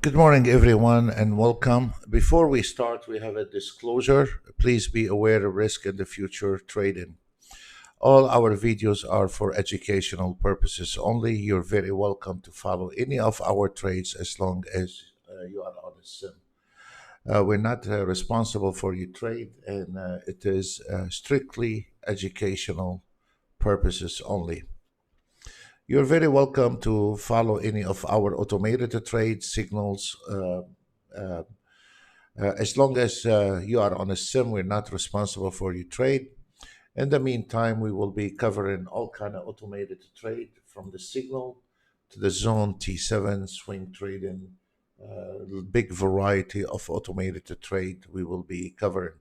Good morning, everyone, and welcome. Before we start, we have a disclosure. Please be aware of risk in the future trading. All our videos are for educational purposes only. You're very welcome to follow any of our trades as long as you are on a sim. We're not responsible for your trade, and it is strictly educational purposes only. You're very welcome to follow any of our automated trade signals. Uh, as long as you are on a sim, we're not responsible for your trade. In the meantime, we will be covering all kind of automated trade from the signal to the zone T7 swing trading, big variety of automated trade we will be covering.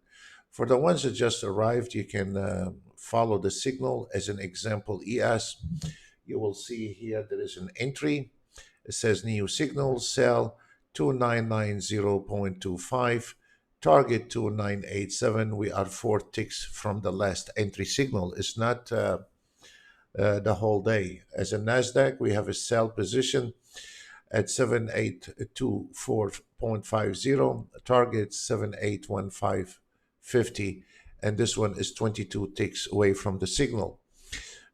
For the ones that just arrived, you can follow the signal. As an example, ES, you will see here there is an entry. It says new signal, sell 2990.25, target 2987. We are 4 ticks from the last entry signal. It's not the whole day. As a NASDAQ, we have a sell position at 7824.50, target 781550, and this one is 22 ticks away from the signal.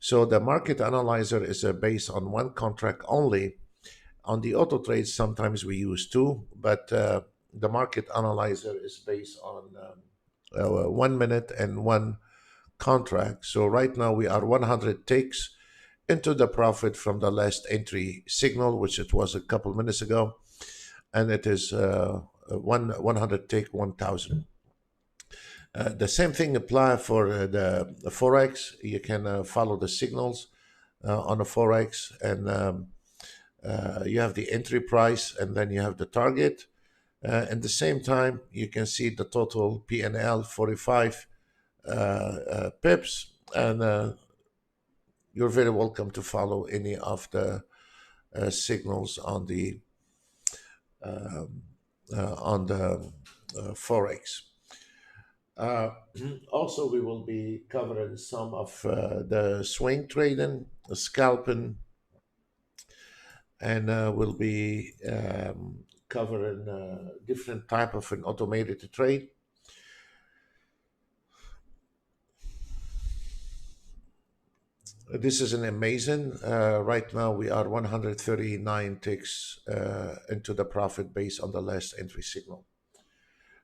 So the market analyzer is based on one contract only. On the auto trades, sometimes we use two, but the market analyzer is based on 1 minute and one contract. So right now we are 100 ticks into the profit from the last entry signal, which it was a couple minutes ago, and it is 100 tick 1000. The same thing apply for the forex. You can follow the signals on the forex, and you have the entry price, and then you have the target. At the same time, you can see the total PNL 45 pips, and you're very welcome to follow any of the signals um, on the forex. Uh, Also, we will be covering some of the swing trading, the scalping, and we'll be covering different type of an automated trade. This is an amazing. Right now, we are 139 ticks into the profit based on the last entry signal.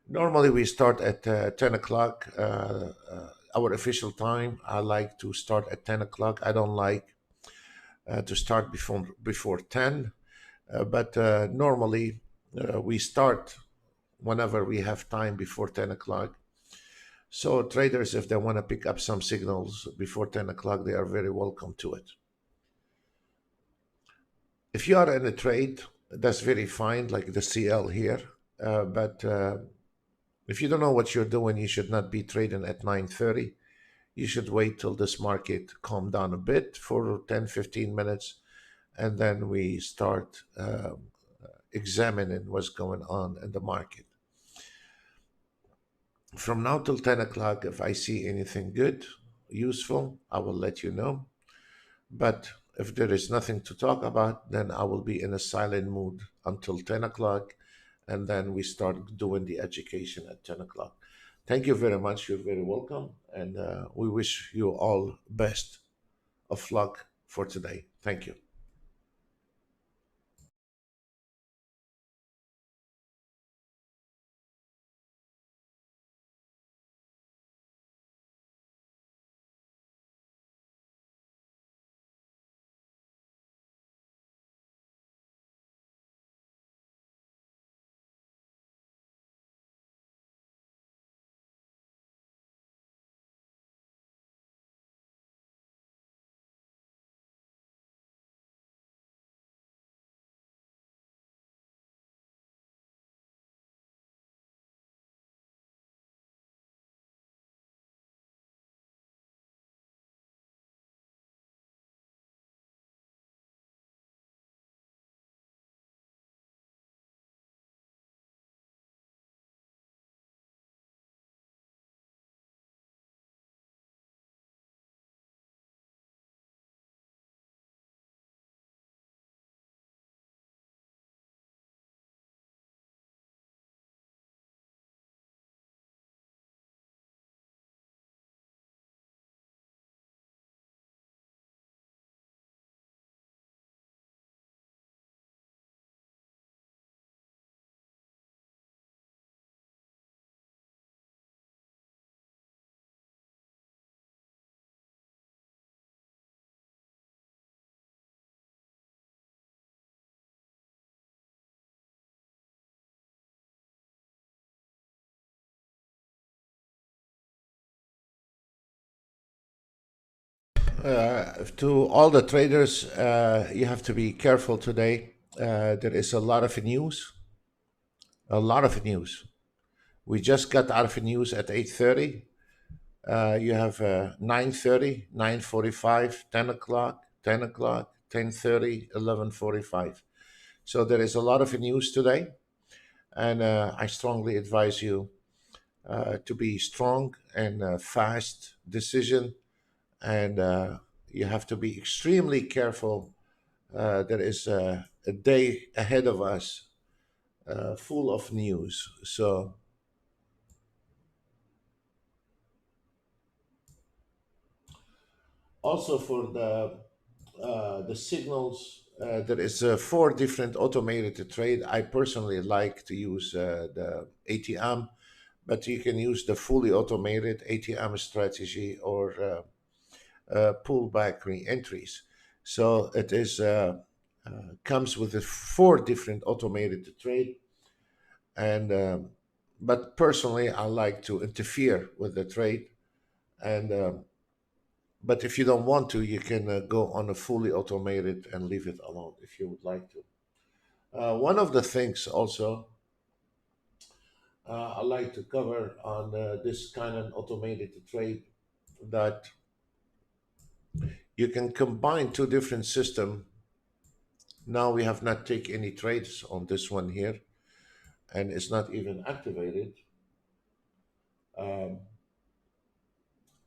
Normally, we start at 10 o'clock. Our official time. I like to start at 10 o'clock. I don't like to start before 10. But normally, we start whenever we have time before 10 o'clock. So traders, if they want to pick up some signals before 10 o'clock, they are very welcome to it. If you are in a trade, that's very fine, like the CL here. But if you don't know what you're doing, you should not be trading at 9:30. You should wait till this market calm down a bit for 10, 15 minutes, and then we start examining what's going on in the market. From now till 10 o'clock, if I see anything good, useful, I will let you know. But if there is nothing to talk about, then I will be in a silent mood until 10 o'clock, and then we start doing the education at 10 o'clock. Thank you very much. You're very welcome. And we wish you all best of luck for today. Thank you. To all the traders, you have to be careful today. There is a lot of news, a lot of news. We just got out of news at 8:30. You have 9:30, 9:45, 10 o'clock, 10 o'clock, 10:30, 11:45. So there is a lot of news today, and I strongly advise you to be strong and fast decision, and you have to be extremely careful. There is a day ahead of us full of news. So also for the signals, there is four different automated trade. I personally like to use the ATM, but you can use the fully automated ATM strategy or pullback re-entries. So it is comes with the four different automated trade, and but personally, I like to interfere with the trade, and but if you don't want to, you can go on a fully automated and leave it alone if you would like to. One of the things also I like to cover on this kind of automated trade that you can combine two different systems. Now we have not take any trades on this one here, and it's not even activated. Um,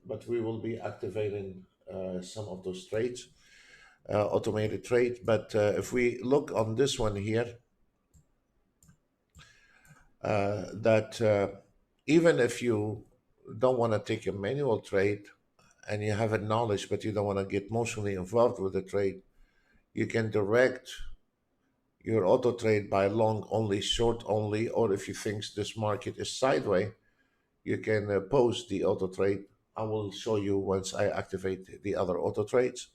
but we will be activating some of those trades, automated trade. But if we look on this one here, that even if you don't want to take a manual trade and you have a knowledge, but you don't want to get emotionally involved with the trade, you can direct your auto trade by long only, short only, or if you think this market is sideways, you can pause the auto trade. I will show you once I activate the other auto trades.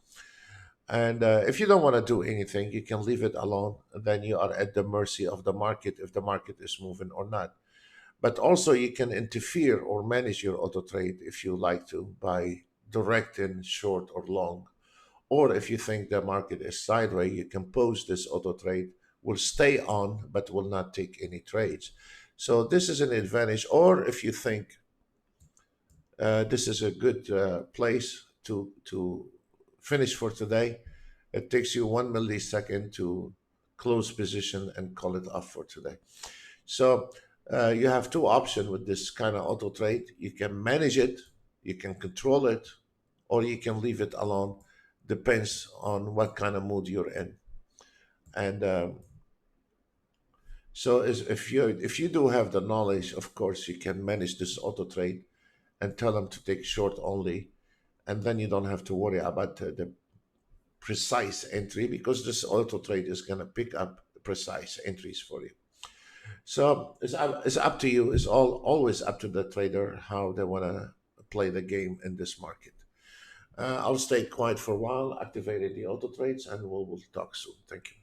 And if you don't want to do anything, you can leave it alone. Then you are at the mercy of the market if the market is moving or not. But also, you can interfere or manage your auto trade if you like to by directing short or long. Or if you think the market is sideways, you can pause this auto trade, will stay on, but will not take any trades. So this is an advantage. Or if you think this is a good place to finish for today, it takes you 1 millisecond to close position and call it off for today. So you have two options with this kind of auto trade. You can manage it, you can control it, or you can leave it alone. Depends on what kind of mood you're in. And so if you do have the knowledge, of course, you can manage this auto trade and tell them to take short only, and then you don't have to worry about the precise entry because this auto trade is going to pick up precise entries for you. So it's up to you. It's always up to the trader how they want to play the game in this market. I'll stay quiet for a while, activated the auto trades, and we'll talk soon. Thank you.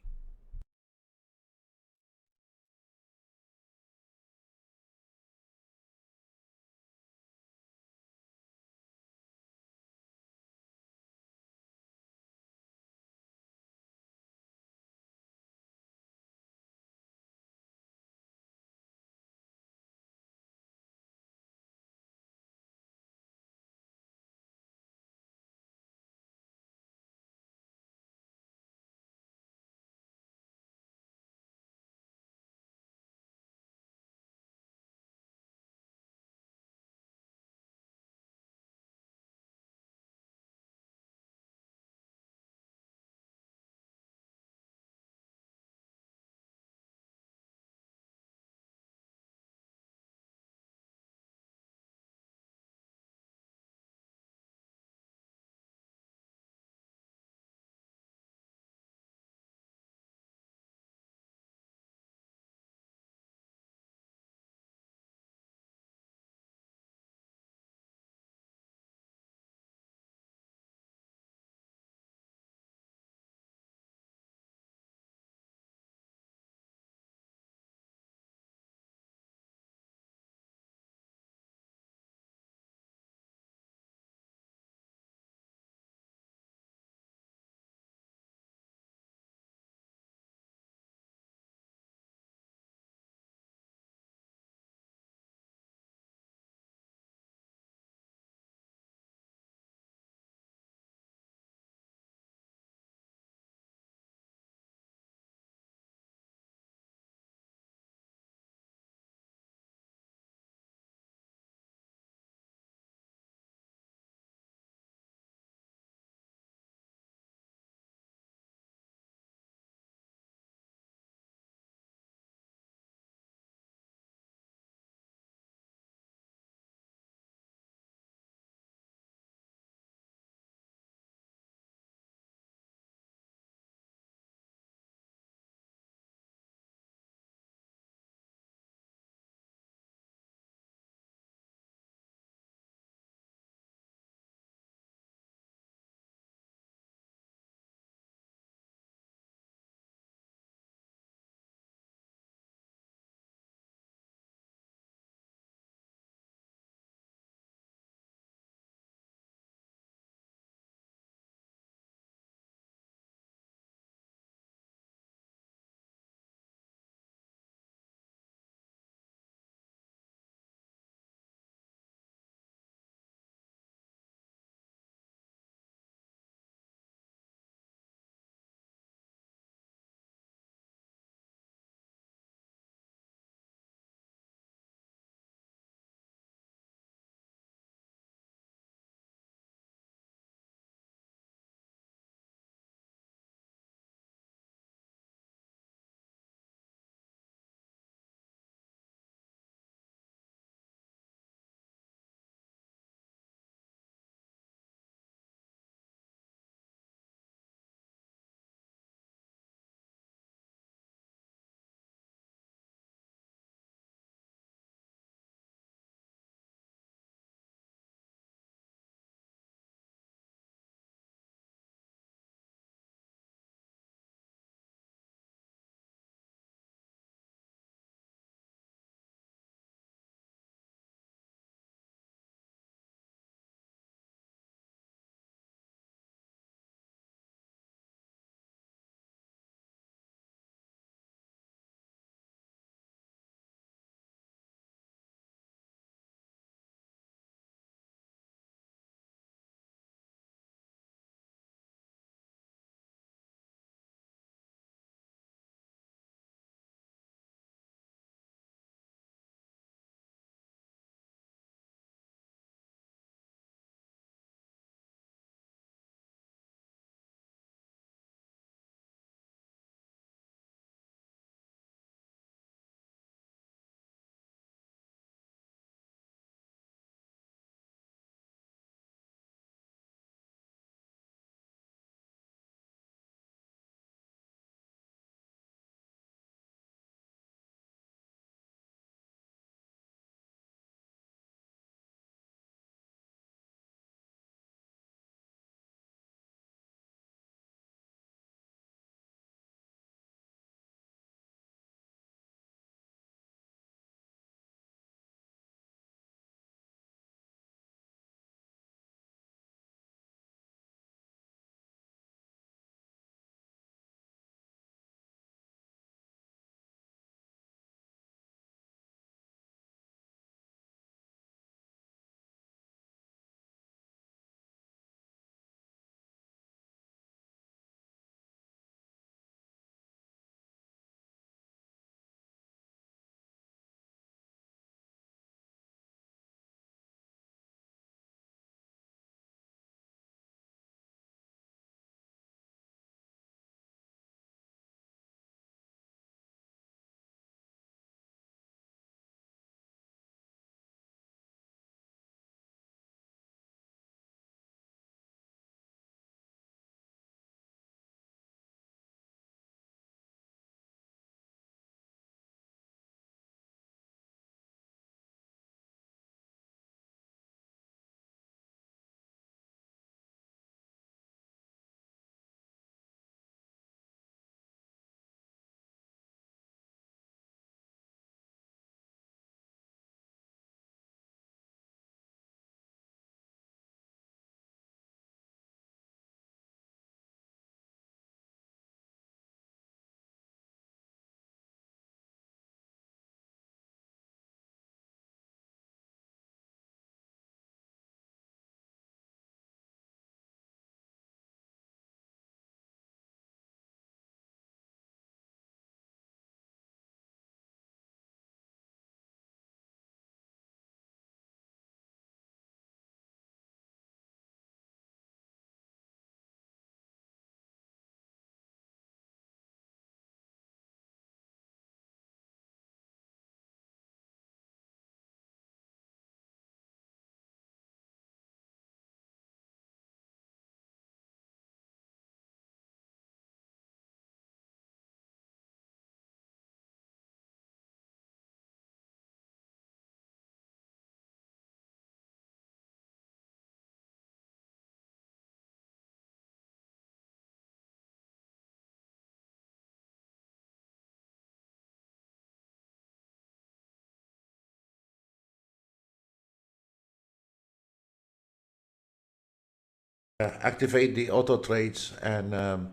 activate the auto trades, and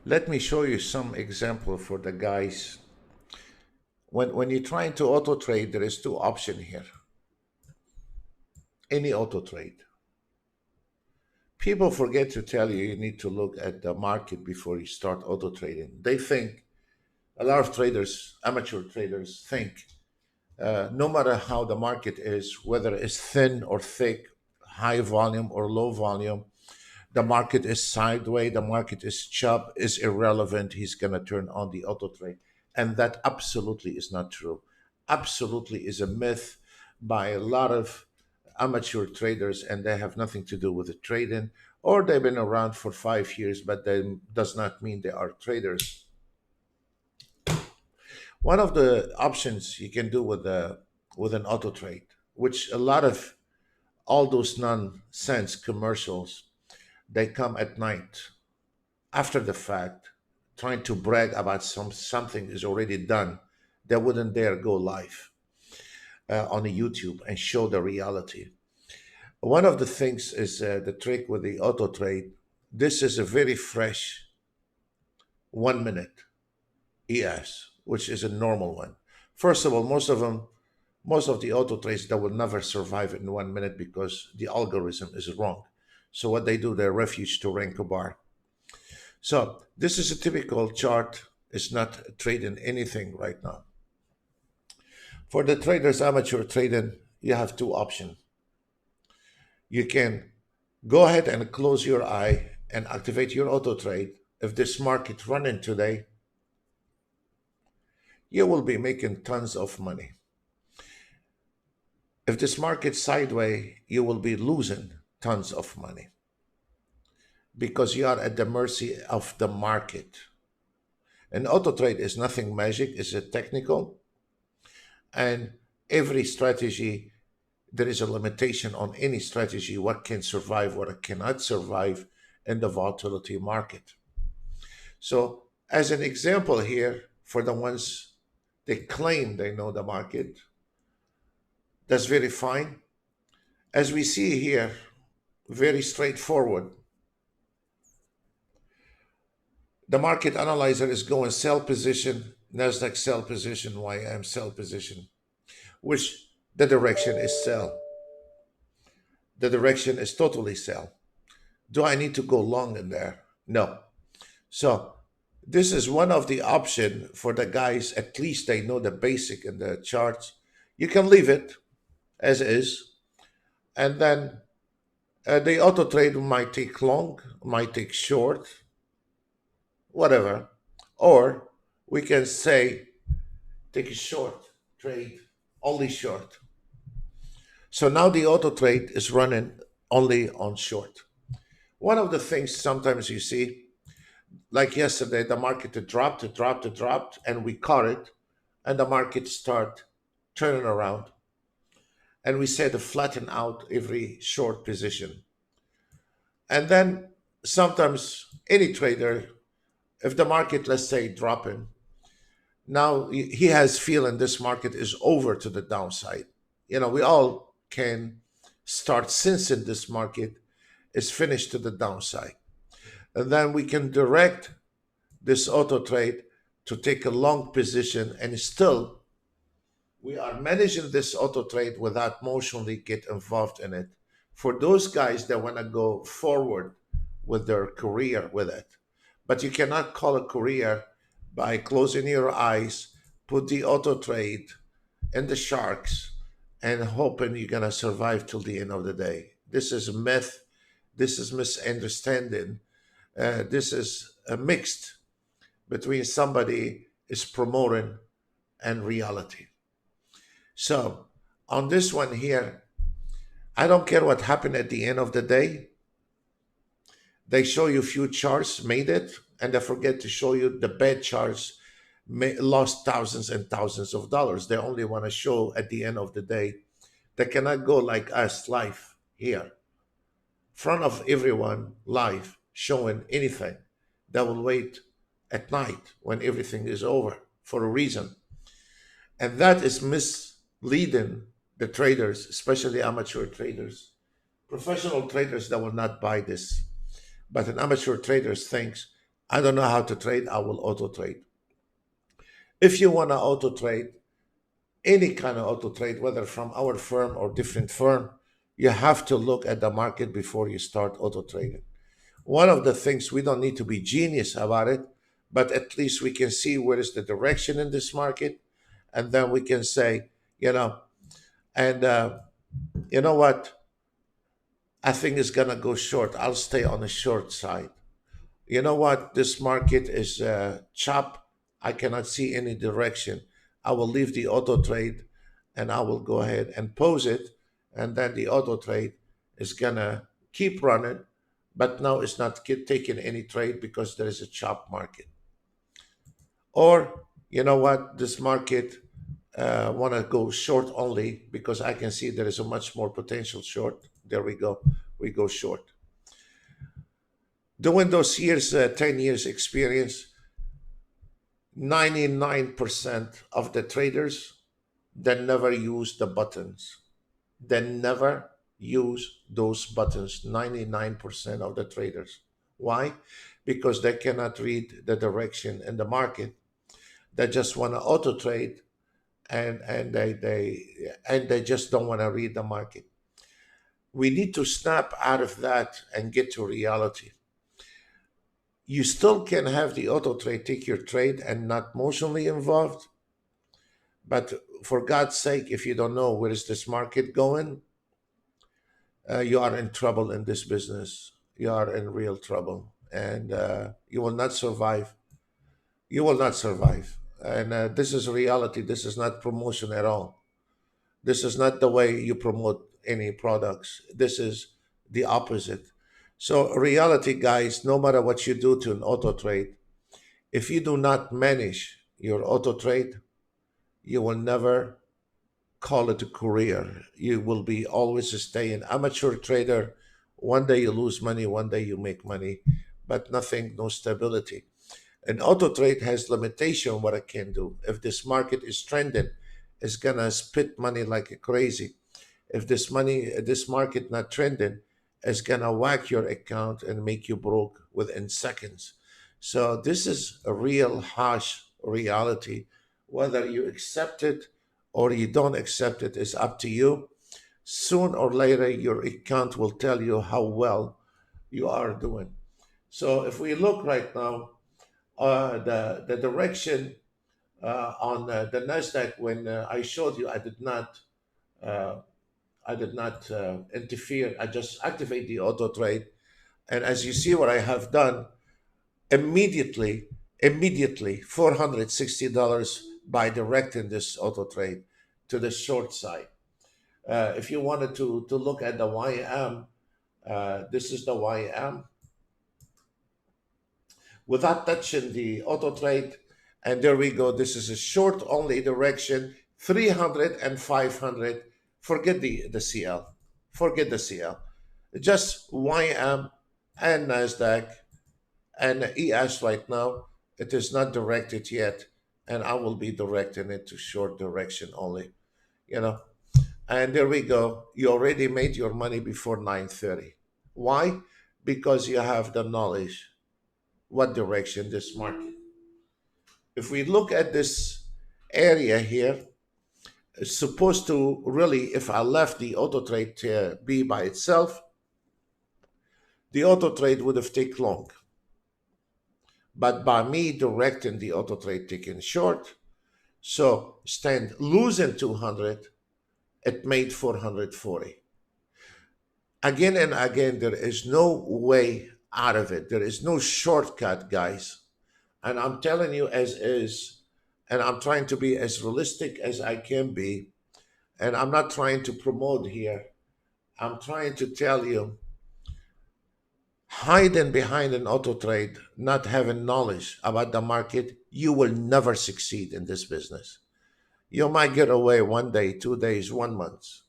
let me show you some example for the guys. When you're trying to auto trade, there is two options here. Any auto trade. People forget to tell you you need to look at the market before you start auto trading. They think, a lot of traders, amateur traders, think no matter how the market is, whether it's thin or thick, high volume or low volume, the market is sideways, the market is chub, is irrelevant. He's going to turn on the auto trade. And that absolutely is not true. Absolutely is a myth by a lot of amateur traders, and they have nothing to do with the trading, or they've been around for 5 years, but that does not mean they are traders. One of the options you can do with an auto trade, which a lot of all those nonsense commercials, they come at night after the fact, trying to brag about something is already done. They wouldn't dare go live on the YouTube and show the reality. One of the things is the trick with the auto trade. This is a very fresh 1 minute ES, which is a normal one. First of all, most of the auto trades that will never survive in 1 minute because the algorithm is wrong. So what they do, they refuge to rank a bar. So this is a typical chart. It's not trading anything right now. For the traders, amateur trading, you have two options. You can go ahead and close your eye and activate your auto trade. If this market running today, you will be making tons of money. If this market sideways, you will be losing tons of money because you are at the mercy of the market. An auto trade is nothing magic, it's a technical, and every strategy, there is a limitation on any strategy, what can survive, what cannot survive in the volatility market. So as an example here, for the ones they claim they know the market, that's very fine. As we see here, very straightforward. The market analyzer is going sell position, NASDAQ sell position, YM sell position, which the direction is sell. The direction is totally sell. Do I need to go long in there? No. So this is one of the option for the guys, at least they know the basic in the charts. You can leave it as is, and then the auto trade might take long, might take short, whatever. Or we can say take a short trade, only short. So now the auto trade is running only on short. One of the things sometimes you see, like yesterday, the market dropped, and we caught it, and the market start turning around, and we said to flatten out every short position. And then sometimes any trader, if the market, let's say, dropping, now he has feeling this market is over to the downside. We all can start sensing this market is finished to the downside. And then we can direct this auto trade to take a long position, and still we are managing this auto trade without emotionally get involved in it. For those guys that want to go forward with their career with it. But you cannot call a career by closing your eyes, put the auto trade in the sharks, and hoping you're going to survive till the end of the day. This is a myth. This is misunderstanding. This is a mixed between somebody is promoting and reality. So on this one here, I don't care what happened at the end of the day. They show you a few charts made it, and they forget to show you the bad charts lost thousands and thousands of dollars. They only want to show at the end of the day. They cannot go like us live here, front of everyone live, showing anything. They will wait at night when everything is over for a reason. And that is misleading the traders, especially amateur traders. Professional traders that will not buy this. But an amateur trader thinks, I don't know how to trade, I will auto trade. If you want to auto trade, any kind of auto trade, whether from our firm or different firm, you have to look at the market before you start auto trading. One of the things, we don't need to be genius about it, but at least we can see where is the direction in this market, and then we can say, you know, and you know what, I think it's gonna go short. I'll stay on the short side. You know what, this market is chop. I cannot see any direction. I will leave the auto trade, and I will go ahead and pose it, and then the auto trade is gonna keep running, but now it's not taking any trade because there is a chop market. Or you know what, this market want to go short only because I can see there is a much more potential short. There we go short. Doing those years, 10 years experience, 99% of the traders, they never use the buttons. They never use those buttons, 99% of the traders. Why? Because they cannot read the direction in the market. They just want to auto trade, and they just don't want to read the market. We need to snap out of that and get to reality. You still can have the auto trade take your trade and not emotionally involved, but for God's sake, if you don't know where is this market going, you are in trouble in this business. You are in real trouble, and you will not survive. You will not survive. And this is reality. This is not promotion at all. This is not the way you promote any products. This is the opposite. So, reality, guys, no matter what you do to an auto trade, if you do not manage your auto trade, you will never call it a career. You will be always stay an amateur trader. One day you lose money, one day you make money, but nothing, no stability. An auto trade has limitation what it can do. If this market is trending, it's gonna spit money like crazy. If this market not trending, it's gonna whack your account and make you broke within seconds. So this is a real harsh reality. Whether you accept it or you don't accept it is up to you. Soon or later, your account will tell you how well you are doing. So if we look right now, the direction on the Nasdaq, when I showed you, uh, I did not interfere. I just activate the auto trade, and as you see, what I have done immediately, $460 by directing this auto trade to the short side. If you wanted to look at the YM, this is the YM without touching the auto trade. And there we go. This is a short only direction, 300 and 500. Forget the CL. Forget the CL. Just YM and NASDAQ and ES right now. It is not directed yet. And I will be directing it to short direction only. You know, and there we go. You already made your money before 9:30. Why? Because you have the knowledge what direction this market. If we look at this area here, it's supposed to really, if I left the auto trade to be by itself, the auto trade would have taken long. But by me directing the auto trade taking short, so stand losing 200, it made 440. Again and again, there is no way out of it. There is no shortcut, guys. And I'm telling you as is, and I'm trying to be as realistic as I can be. And I'm not trying to promote here. I'm trying to tell you, hiding behind an auto trade, not having knowledge about the market, you will never succeed in this business. You might get away one day, 2 days, 1 month,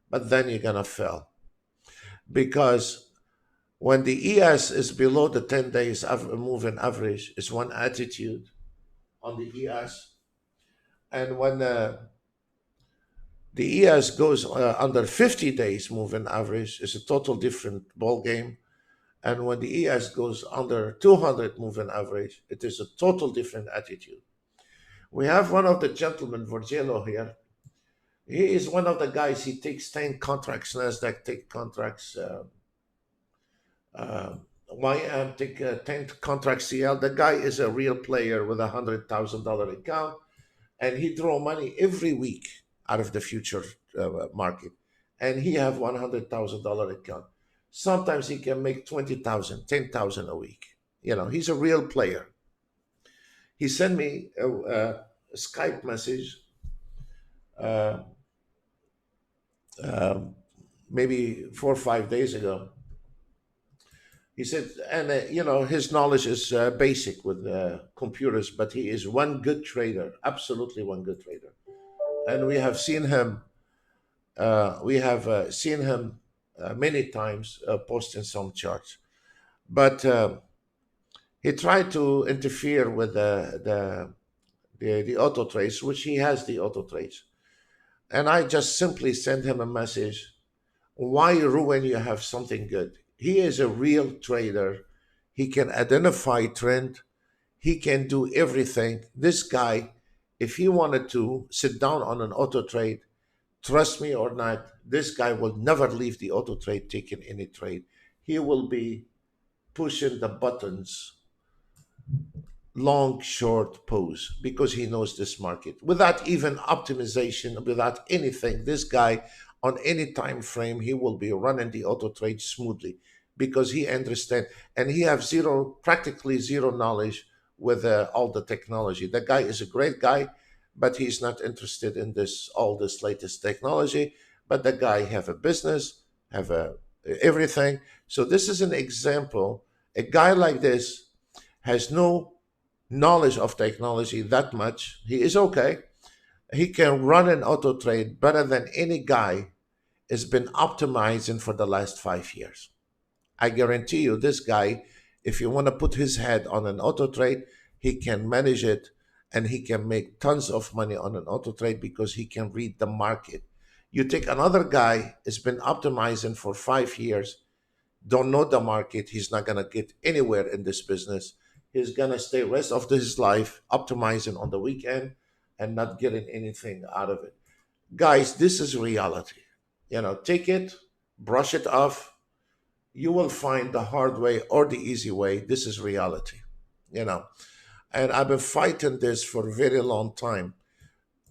but then you're gonna fail. Because when the ES is below the 10 days of moving average, is one attitude on the ES. And when the ES goes under 50 days moving average, it's a total different ball game. And when the ES goes under 200 moving average, it is a total different attitude. We have one of the gentlemen, Virgilio here. He is one of the guys, he takes 10 contracts, NASDAQ take contracts, uh, YM take 10 contracts CL. The guy is a real player with $100,000 account, and he draw money every week out of the future market. And he have $100,000 account. Sometimes he can make 20,000, 10,000 a week. You know, he's a real player. He sent me a Skype message, uh, um, maybe 4 or 5 days ago. He said, and his knowledge is basic with computers, but he is one good trader, absolutely one good trader. And we have seen him. We have seen him many times posting some charts, but he tried to interfere with the auto trades, which he has the auto trades. And I just simply sent him a message. Why ruin you have something good? He is a real trader. He can identify trend. He can do everything. This guy, if he wanted to sit down on an auto trade, trust me or not, this guy will never leave the auto trade taking any trade. He will be pushing the buttons long, short pose because he knows this market without even optimization, without anything. This guy, on any time frame, he will be running the auto trade smoothly because he understands, and he have practically zero knowledge with all the technology. The guy is a great guy, but he's not interested in all this latest technology. But the guy have a business, have everything. So this is an example. A guy like this has no knowledge of technology that much. He is okay. He can run an auto trade better than any guy has been optimizing for the last 5 years. I guarantee you, this guy, if you want to put his head on an auto trade, he can manage it and he can make tons of money on an auto trade because he can read the market. You take another guy has been optimizing for 5 years, don't know the market, he's not going to get anywhere in this business. He's going to stay rest of his life optimizing on the weekend and not getting anything out of it. Guys, this is reality. Take it, brush it off. You will find the hard way or the easy way. This is reality. you know and I've been fighting this for a very long time.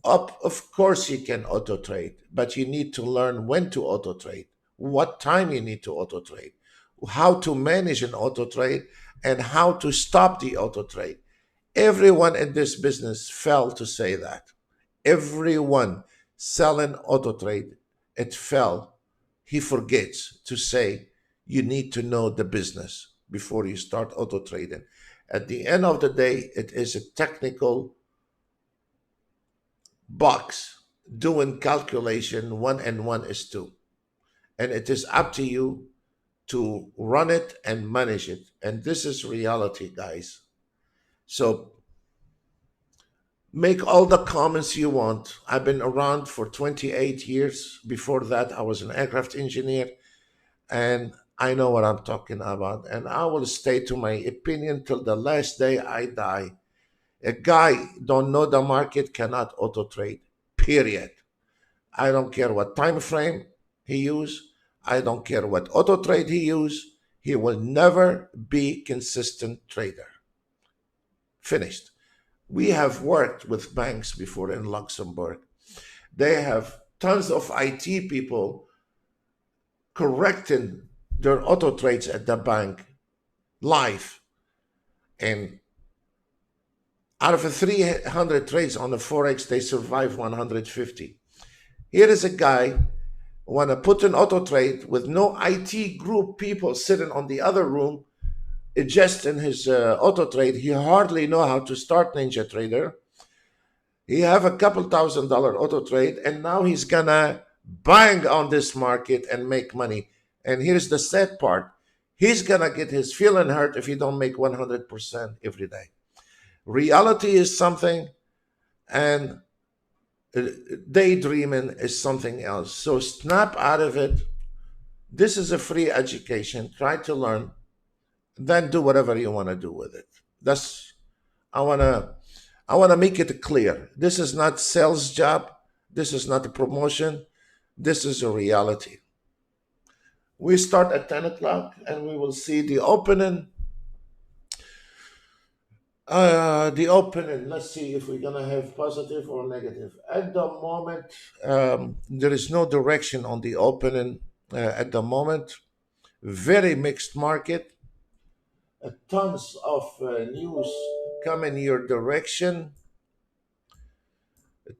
Of course you can auto trade, but you need to learn when to auto trade, what time you need to auto trade, how to manage an auto trade, and how to stop the auto trade. Everyone in this business fell to say that. Everyone selling auto trade, it fell. He forgets to say you need to know the business before you start auto trading. At the end of the day, it is a technical box doing calculation. 1 and 1 is 2. And it is up to you to run it and manage it. And this is reality, guys. So make all the comments you want. I've been around for 28 years. Before that, I was an aircraft engineer, and I know what I'm talking about. And I will stay to my opinion till the last day I die. A guy don't know the market cannot auto trade, period. I don't care what time frame he use. I don't care what auto trade he use. He will never be consistent trader. Finished. We have worked with banks before in Luxembourg. They have tons of IT people correcting their auto trades at the bank live. And out of 300 trades on the Forex, they survive 150. Here is a guy want to put an auto trade with no IT group people sitting on the other room, just in his auto trade. He hardly know how to start Ninja Trader. He have a couple $1,000 auto trade, and now he's gonna bang on this market and make money. And here's the sad part: he's gonna get his feeling hurt if he don't make 100% every day. Reality is something, and daydreaming is something else. So snap out of it. This is a free education. Try to learn. then do whatever you want to do with it. That's I wanna I wanna make it clear. This is not sales job. This is not a promotion. This is a reality. We start at 10 o'clock and we will see the opening. The opening, let's see if we're gonna have positive or negative. At the moment, there is no direction on the opening at the moment. Very mixed market. Tons of news coming your direction.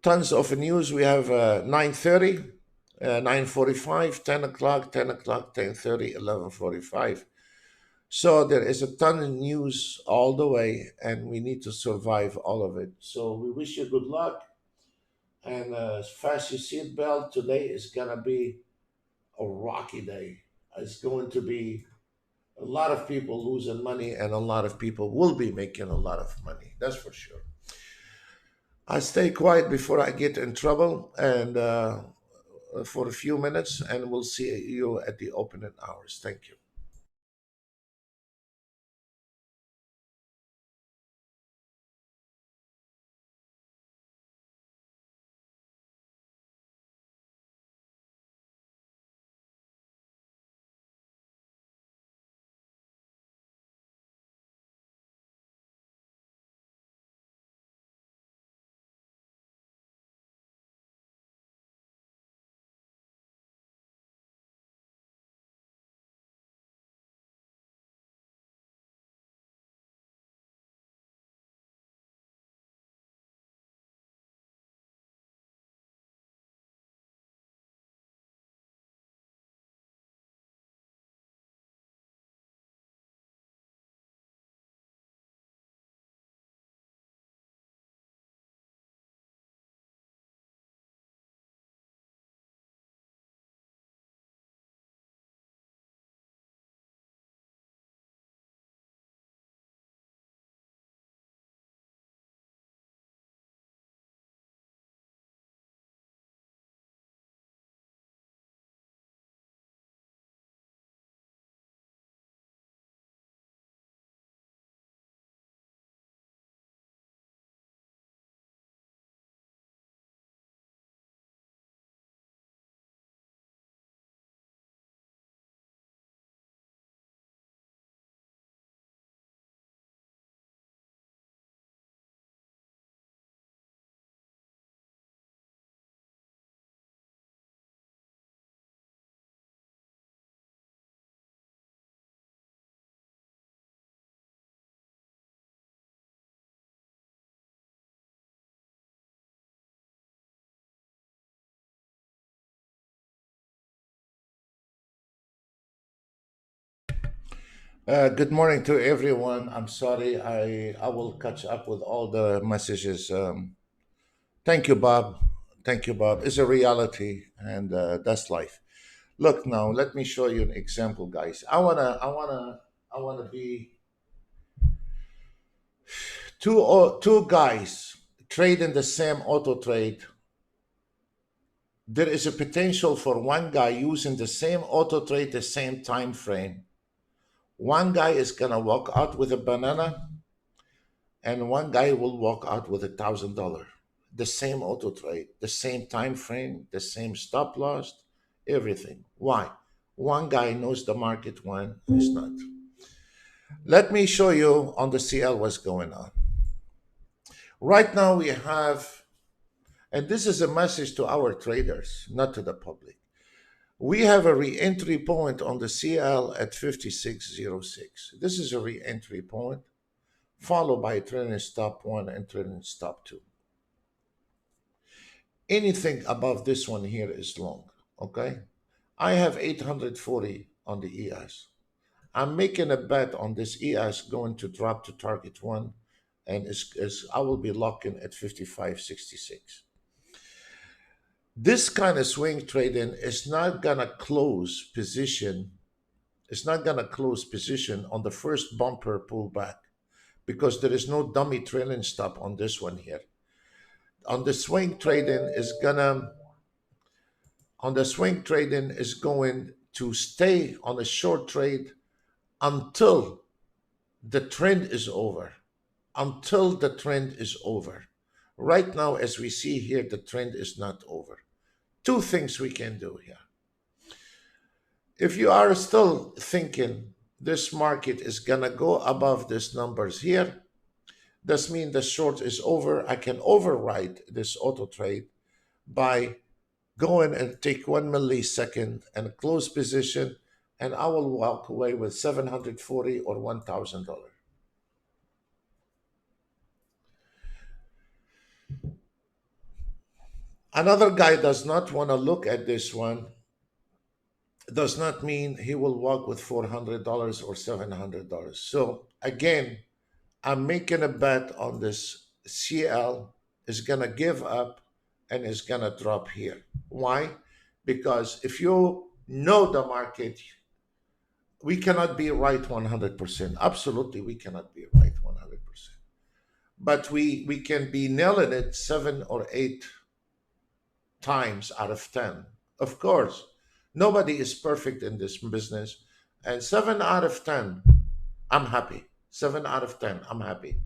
Tons of news. We have 9:30, 9:45, 10 o'clock, 10 o'clock, 10:30, 11:45. So there is a ton of news all the way, and we need to survive all of it. So we wish you good luck, and fasten your seatbelt. Today is gonna be a rocky day. It's going to be a lot of people losing money, and a lot of people will be making a lot of money. That's for sure. I stay quiet before I get in trouble, and for a few minutes, and we'll see you at the opening hours. Thank you. Good morning to everyone. I'm sorry, I will catch up with all the messages. Thank you, Bob. Thank you, Bob. It's a reality, and that's life. Look, now let me show you an example, guys. I wanna be two guys trading the same auto trade. There is a potential for one guy using the same auto trade, the same time frame. One guy is gonna walk out with a banana, and one guy will walk out with $1,000. The same auto trade, the same time frame, the same stop loss, everything. Why? One guy knows the market, one is not. Let me show you on the CL what's going on. Right now we have, and this is a message to our traders, not to the public. We have a re-entry point on the CL at 56.06. This is a re-entry point, followed by a trailing stop one and trailing stop two. Anything above this one here is long, okay? I have 840 on the ES. I'm making a bet on this ES going to drop to target one, and I will be locking at 55.66. This kind of swing trading is not gonna close position. It's not gonna close position on the first bumper pullback because there is no dummy trailing stop on this one here. On the swing trading is gonna on the swing trading is going to stay on a short trade until The trend is over. Until the trend is over. Right now, as we see here, the trend is not over. Two things we can do here. If you are still thinking this market is gonna go above these numbers here, this means the short is over. I can override this auto trade by going and take 1 millisecond and close position, and I will walk away with 740 or $1,000. Another guy does not want to look at this one, does not mean he will walk with $400 or $700. So again, I'm making a bet on this CL is going to give up and is going to drop here. Why? Because if you know the market, we cannot be right 100%. Absolutely, we cannot be right 100%. But we can be nailing it 7 or 8 times out of 10. Of course, nobody is perfect in this business. And 7 out of 10, I'm happy. 7 out of 10, I'm happy.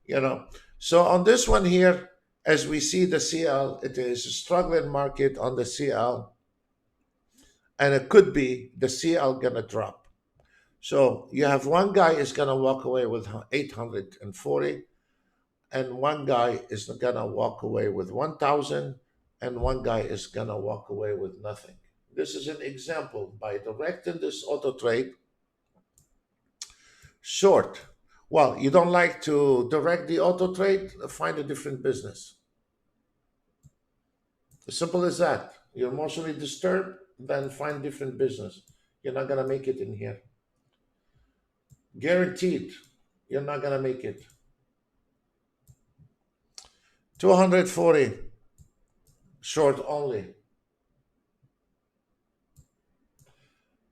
You know, so on this one here, as we see the CL, it is a struggling market on the CL, and it could be the CL gonna drop. So you have one guy is gonna walk away with 840, and one guy is gonna walk away with 1,000, and one guy is gonna walk away with nothing. This is an example. By directing this auto trade short, well, you don't like to direct the auto trade, find a different business. As simple as that. You're emotionally disturbed, then find different business. You're not gonna make it in here. Guaranteed, you're not gonna make it. 240 short only.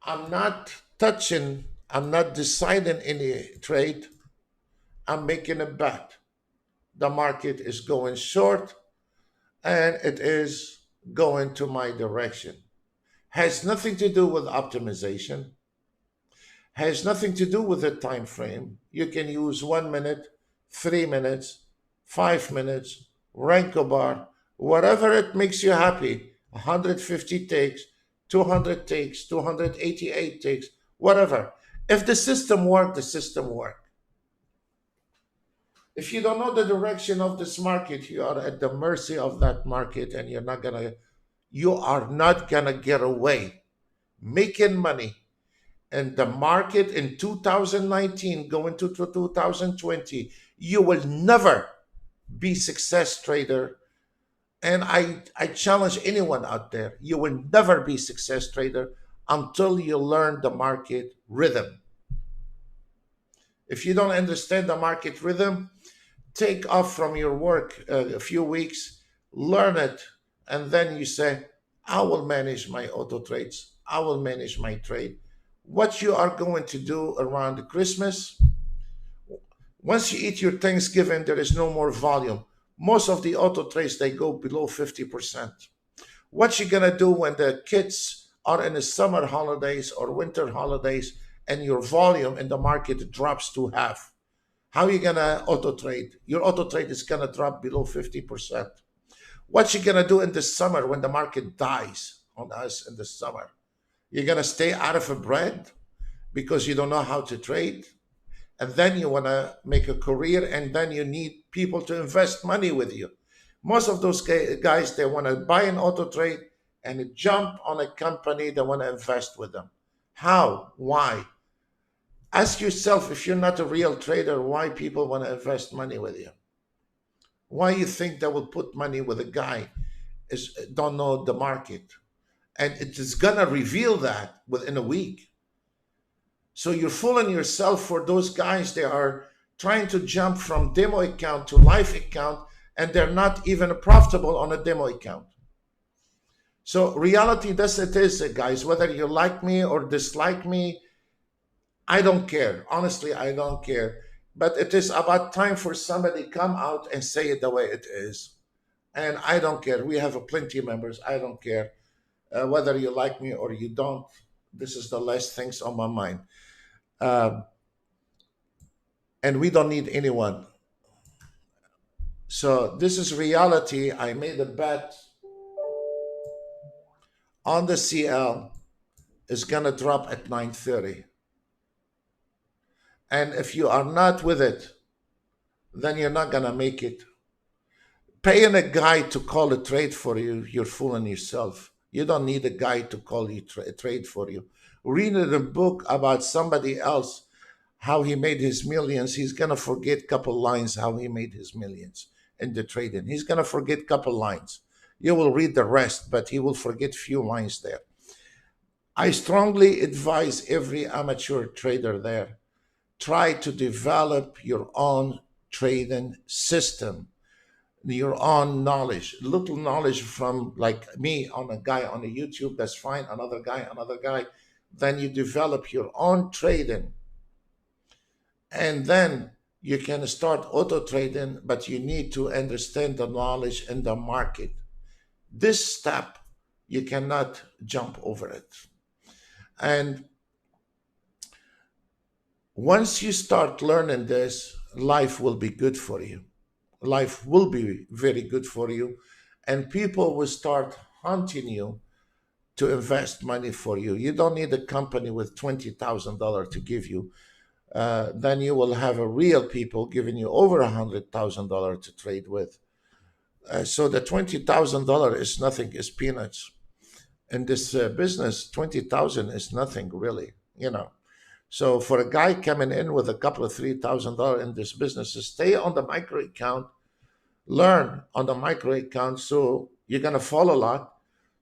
I'm not touching, I'm not deciding any trade. I'm making a bet. The market is going short and it is going to my direction. Has nothing to do with optimization, has nothing to do with the time frame. You can use 1 minute, 3 minutes, 5 minutes, rank a bar, whatever it makes you happy. 150 takes, 200 takes, 288 takes, whatever. If the system work, the system work. If you don't know the direction of this market, you are at the mercy of that market, and you are not gonna get away making money. And the market in 2019 going to 2020, you will never be success trader. And I challenge anyone out there, you will never be success trader until you learn the market rhythm. If you don't understand the market rhythm, take off from your work a few weeks, learn it, and then you say, I will manage my auto trades. I will manage my trade. What you are going to do around Christmas, once you eat your Thanksgiving, there is no more volume. Most of the auto trades, they go below 50%. What you gonna do when the kids are in the summer holidays or winter holidays and your volume in the market drops to half? How are you gonna auto trade? Your auto trade is gonna drop below 50%. What you gonna do in the summer when the market dies on us in the summer? You're gonna stay out of a bread because you don't know how to trade, and then you wanna make a career, and then you need people to invest money with you. Most of those guys, they wanna buy an auto trade and jump on a company, they wanna invest with them. How? Why? Ask yourself, if you're not a real trader, why people want to invest money with you? Why you think they will put money with a guy is don't know the market? And it is gonna reveal that within a week. So you're fooling yourself. For those guys, they are trying to jump from demo account to live account, and they're not even profitable on a demo account. So reality, this it is, guys. Whether you like me or dislike me, I don't care. Honestly, I don't care. But it is about time for somebody come out and say it the way it is. And I don't care. We have a plenty of members. I don't care whether you like me or you don't. This is the last things on my mind. Uh, and we don't need anyone. So this is reality. I made a bet on the CL is going to drop at 9:30. And if you are not with it, then you're not going to make it. Paying a guy to call a trade for you, you're fooling yourself. You don't need a guy to call you a trade for you. Reading a book about somebody else, how he made his millions, he's going to forget a couple lines how he made his millions in the trading. He's going to forget a couple lines. You will read the rest, but he will forget few lines there. I strongly advise every amateur trader there, try to develop your own trading system, your own knowledge, little knowledge from like me on a guy on a YouTube, that's fine, another guy. Then you develop your own trading. And then you can start auto trading, but you need to understand the knowledge in the market. This step, you cannot jump over it. And once you start learning this, life will be good for you. Life will be very good for you. And people will start hunting you to invest money for you. You don't need a company with $20,000 to give you. Then you will have a real people giving you over $100,000 to trade with. So the $20,000 is nothing, is peanuts. In this business, 20,000 is nothing really, you know. So for a guy coming in with a couple of $3,000 in this business, stay on the micro account, learn on the micro account, so you're gonna fall a lot.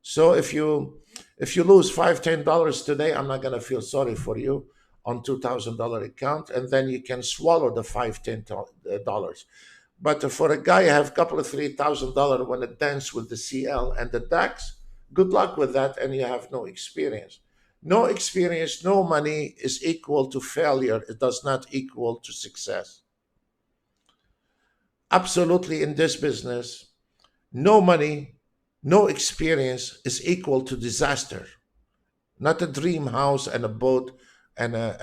So if you lose $5, $10 today, I'm not gonna feel sorry for you on $2,000 account, and then you can swallow the $5, $10. But for a guy who have a couple of $3,000 when it dance with the CL and the DAX, good luck with that, and you have no experience. No experience, no money is equal to failure. It does not equal to success. Absolutely, in this business, no money, no experience is equal to disaster. Not a dream house and a boat and a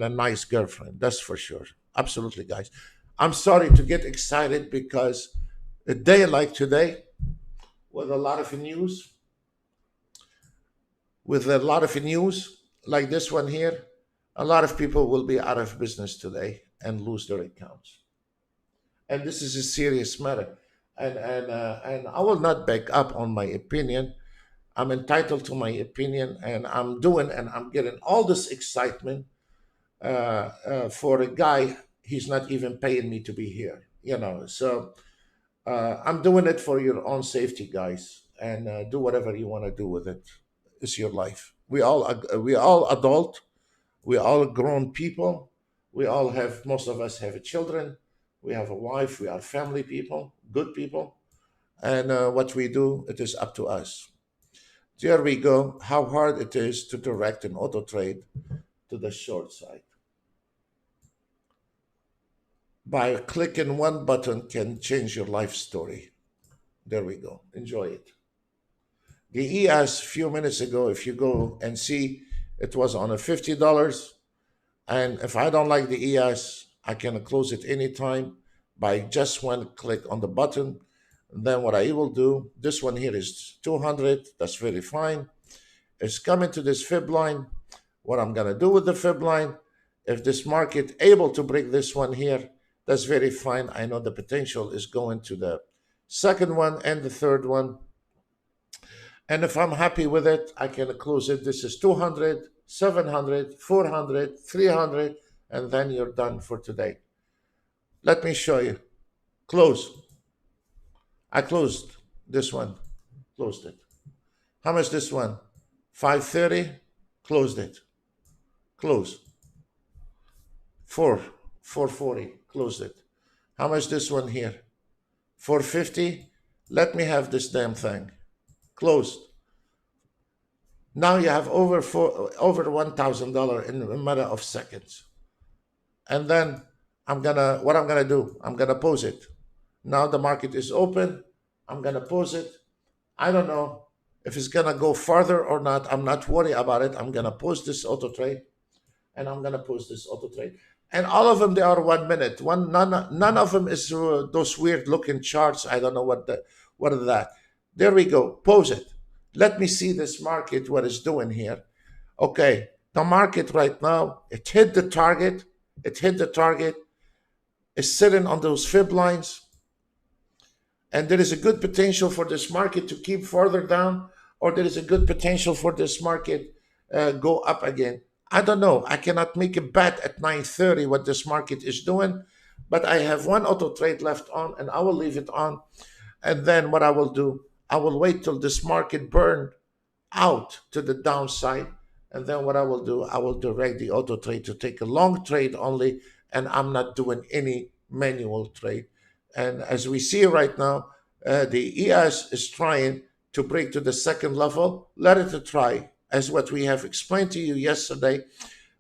nice girlfriend. That's for sure. Absolutely, guys. I'm sorry to get excited because a day like today, with a lot of news, like this one here, a lot of people will be out of business today and lose their accounts. And this is a serious matter. And I will not back up on my opinion. I'm entitled to my opinion, and I'm getting all this excitement for a guy. He's not even paying me to be here, you know. So I'm doing it for your own safety, guys, and do whatever you want to do with it. It's your life. We all adult. We all grown people. We all have. Most of us have children. We have a wife. We are family people, good people, and what we do, it is up to us. There we go. How hard it is to direct an auto trade to the short side. By clicking one button can change your life story. There we go. Enjoy it. The ES few minutes ago, if you go and see, it was on a $50. And if I don't like the ES, I can close it anytime by just one click on the button. And then what I will do, this one here is 200. That's very fine. It's coming to this fib line. What I'm going to do with the fib line, if this market able to break this one here, that's very fine. I know the potential is going to the second one and the third one. And if I'm happy with it, I can close it. This is 200, 700, 400, 300, and then you're done for today. Let me show you. Close. I closed this one. Closed it. How much this one? 530. Closed it. Close. 440. Closed it. How much this one here? 450. Let me have this damn thing. Closed. Now you have over $1,000 in a matter of seconds. And then what I'm gonna do? I'm gonna pause it. Now the market is open. I'm gonna pause it. I don't know if it's gonna go further or not. I'm not worried about it. I'm gonna pause this auto trade, and I'm gonna post this auto trade. And all of them, they are 1 minute. None of them is those weird looking charts. I don't know what are that. There we go. Pose it. Let me see this market, what it's doing here. Okay, the market right now, it hit the target. It hit the target. It's sitting on those fib lines. And there is a good potential for this market to keep further down, or there is a good potential for this market go up again. I don't know. I cannot make a bet at 9:30 what this market is doing, but I have one auto trade left on, and I will leave it on. And then what I will do, I will wait till this market burn out to the downside. And then what I will do, I will direct the auto trade to take a long trade only, and I'm not doing any manual trade. And as we see right now, the ES is trying to break to the second level. Let it try, as what we have explained to you yesterday.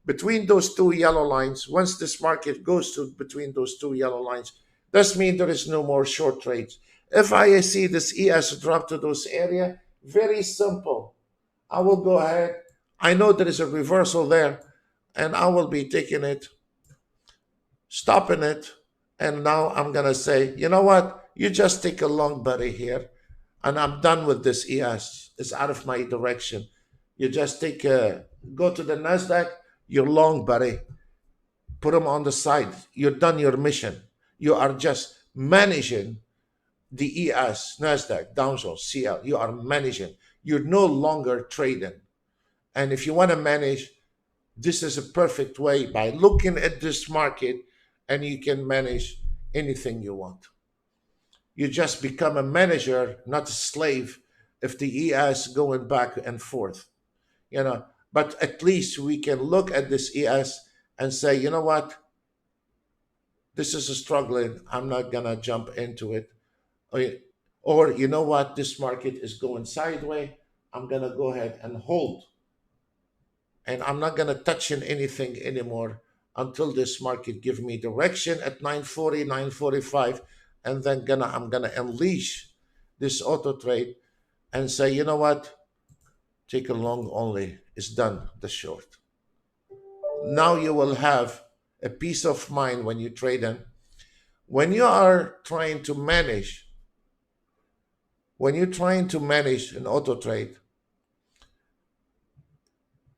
Between those two yellow lines, once this market goes to between those two yellow lines, that means there is no more short trades. If I see this ES drop to those area, very simple. I will go ahead. I know there is a reversal there, and I will be taking it, stopping it, and now I'm gonna say, you know what? You just take a long buddy here, and I'm done with this ES. It's out of my direction. You just take go to the Nasdaq. You're long, buddy. Put them on the side. You're done your mission. You are just managing the ES, Nasdaq, Dow Jones, CL. You are managing. You're no longer trading. And if you want to manage, this is a perfect way by looking at this market, and you can manage anything you want. You just become a manager, not a slave, if the ES going back and forth. But at least we can look at this ES and say, you know what? This is a struggling. I'm not going to jump into it. Or you know what? This market is going sideways. I'm going to go ahead and hold. And I'm not going to touch in anything anymore until this market give me direction at 9:40, 9:45. And then I'm going to unleash this auto trade and say, you know what? Take a long only. It's done, the short. Now you will have a peace of mind when you trade in. When you are trying to manage, when you're trying to manage an auto trade,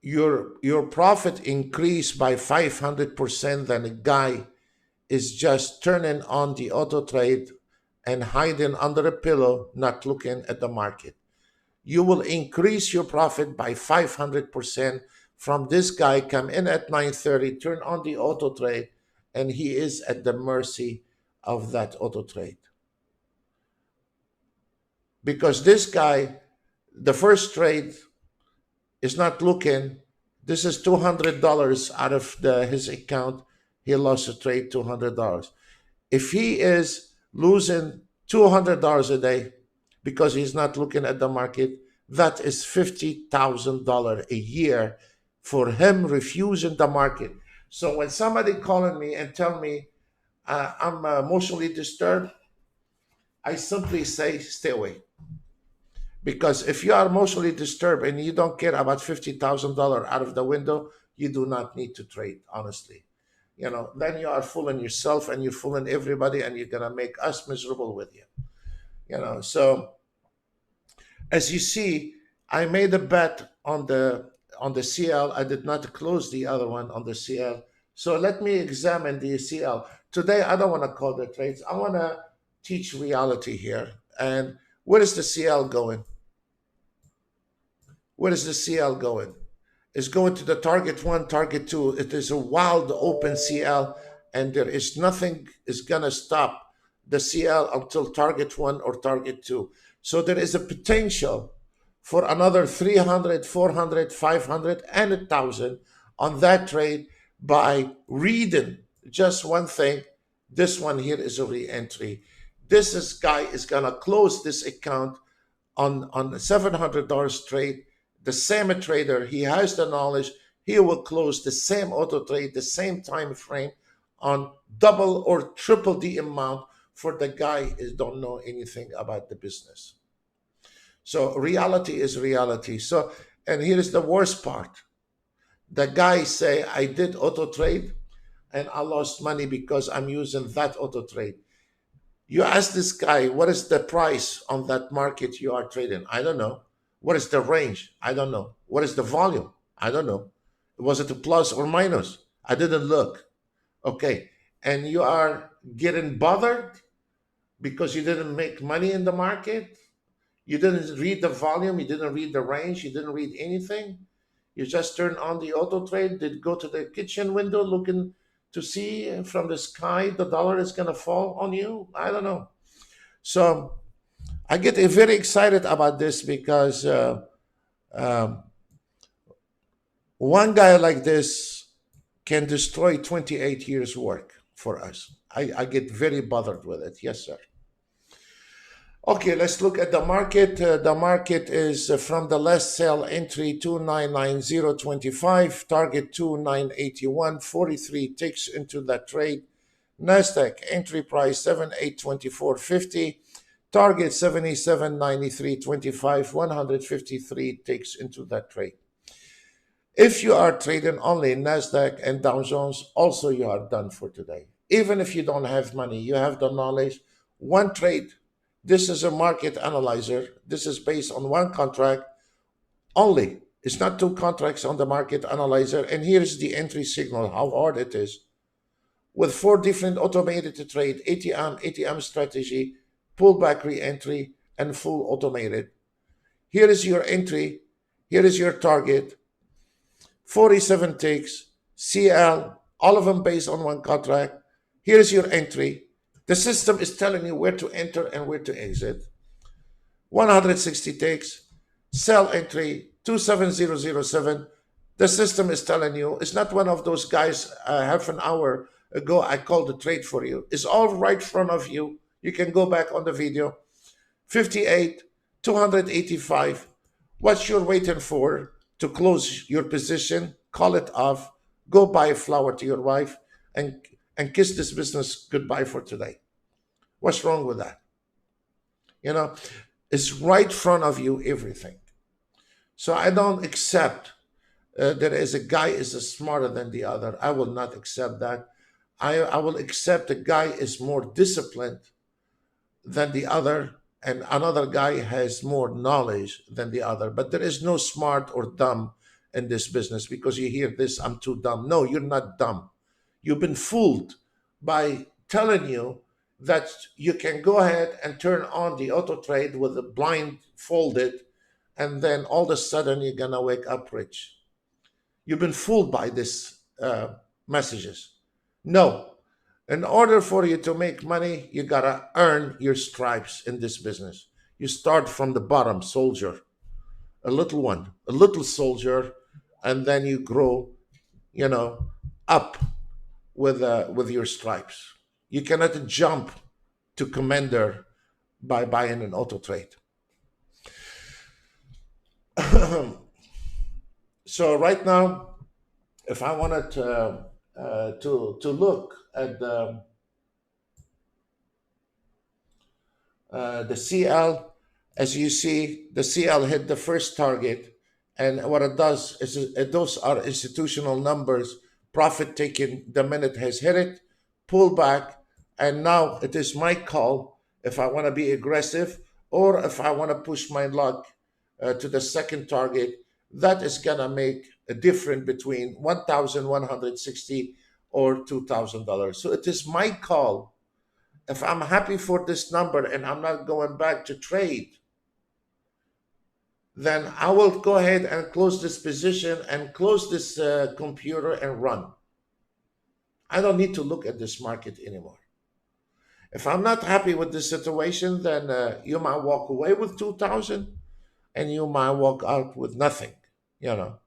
your profit increased by 500% than a guy is just turning on the auto trade and hiding under a pillow, not looking at the market. You will increase your profit by 500% from this guy come in at 9:30, turn on the auto trade, and he is at the mercy of that auto trade. Because this guy, the first trade is not looking. This is $200 out of his account. He lost a trade, $200. If he is losing $200 a day because he's not looking at the market, that is $50,000 a year for him refusing the market. So when somebody calling me and tell me I'm emotionally disturbed, I simply say stay away. Because if you are emotionally disturbed and you don't care about $50,000 out of the window, you do not need to trade, honestly. Then you are fooling yourself and you're fooling everybody, and you're going to make us miserable with you. So as you see, I made a bet on the CL. I did not close the other one on the CL. So let me examine the CL. Today, I don't want to call the trades. I want to teach reality here. And where is the CL going? Where is the CL going? It's going to the target 1, target 2. It is a wild open CL, and there is nothing is going to stop the CL until target 1 or target 2. So there is a potential for another 300, 400, 500, and 1,000 on that trade by reading just one thing. This one here is a re-entry. This guy is going to close this account on a $700 trade. The same trader, he has the knowledge, he will close the same auto trade, the same time frame on double or triple the amount for the guy who don't know anything about the business. So reality is reality. So, and here is the worst part. The guy say, I did auto trade and I lost money because I'm using that auto trade. You ask this guy, what is the price on that market you are trading? I don't know. What is the range? I don't know. What is the volume? I don't know. Was it a plus or minus? I didn't look. Okay. And you are getting bothered because you didn't make money in the market? You didn't read the volume, you didn't read the range, you didn't read anything. You just turned on the auto trade, did go to the kitchen window looking to see from the sky the dollar is going to fall on you. I don't know. So I get very excited about this because um, one guy like this can destroy 28 years work for us. I get very bothered with it. Yes, sir. Okay, let's look at the market. The market is from the last sell entry 2990.25, target 2981.43 takes into that trade. Nasdaq entry price 7824.50, target 7793.25, 153 takes into that trade. If you are trading only Nasdaq and Dow Jones, also you are done for today. Even if you don't have money, you have the knowledge. One trade. This is a market analyzer. This is based on one contract only. It's not two contracts on the market analyzer. And here's the entry signal, how hard it is. With 4 different automated trade, ATM strategy, pullback re-entry, and full automated. Here is your entry. Here is your target. 47 ticks, CL, all of them based on one contract. Here's your entry. The system is telling you where to enter and where to exit. 160 ticks, sell entry 27007. The system is telling you, it's not one of those guys half an hour ago I called the trade for you. It's all right in front of you. You can go back on the video. 58, 285. What you're waiting for to close your position, call it off, go buy a flower to your wife, and kiss this business goodbye for today. What's wrong with that? You know, it's right in front of you, everything. So I don't accept there is a guy is smarter than the other. I will not accept that. I will accept a guy is more disciplined than the other, and another guy has more knowledge than the other. But there is no smart or dumb in this business because you hear this, I'm too dumb. No, you're not dumb. You've been fooled by telling you that you can go ahead and turn on the auto trade with the blind folded, and then all of a sudden you're gonna wake up rich. You've been fooled by this messages. No, in order for you to make money, you gotta earn your stripes in this business. You start from the bottom, soldier, a little one, a little soldier, and then you grow, up with your stripes. You cannot jump to commander by buying an auto trade. So right now, if I wanted to look at the CL, as you see, the CL hit the first target, and what it does is those are institutional numbers. Profit taken the minute has hit it, pull back, and now it is my call if I want to be aggressive or if I want to push my luck to the second target. That is gonna make a difference between 1,160 or $2,000. So it is my call. If I'm happy for this number and I'm not going back to trade, then I will go ahead and close this position and close this computer and run. I don't need to look at this market anymore. If I'm not happy with this situation, then you might walk away with 2,000 and you might walk out with nothing. You know,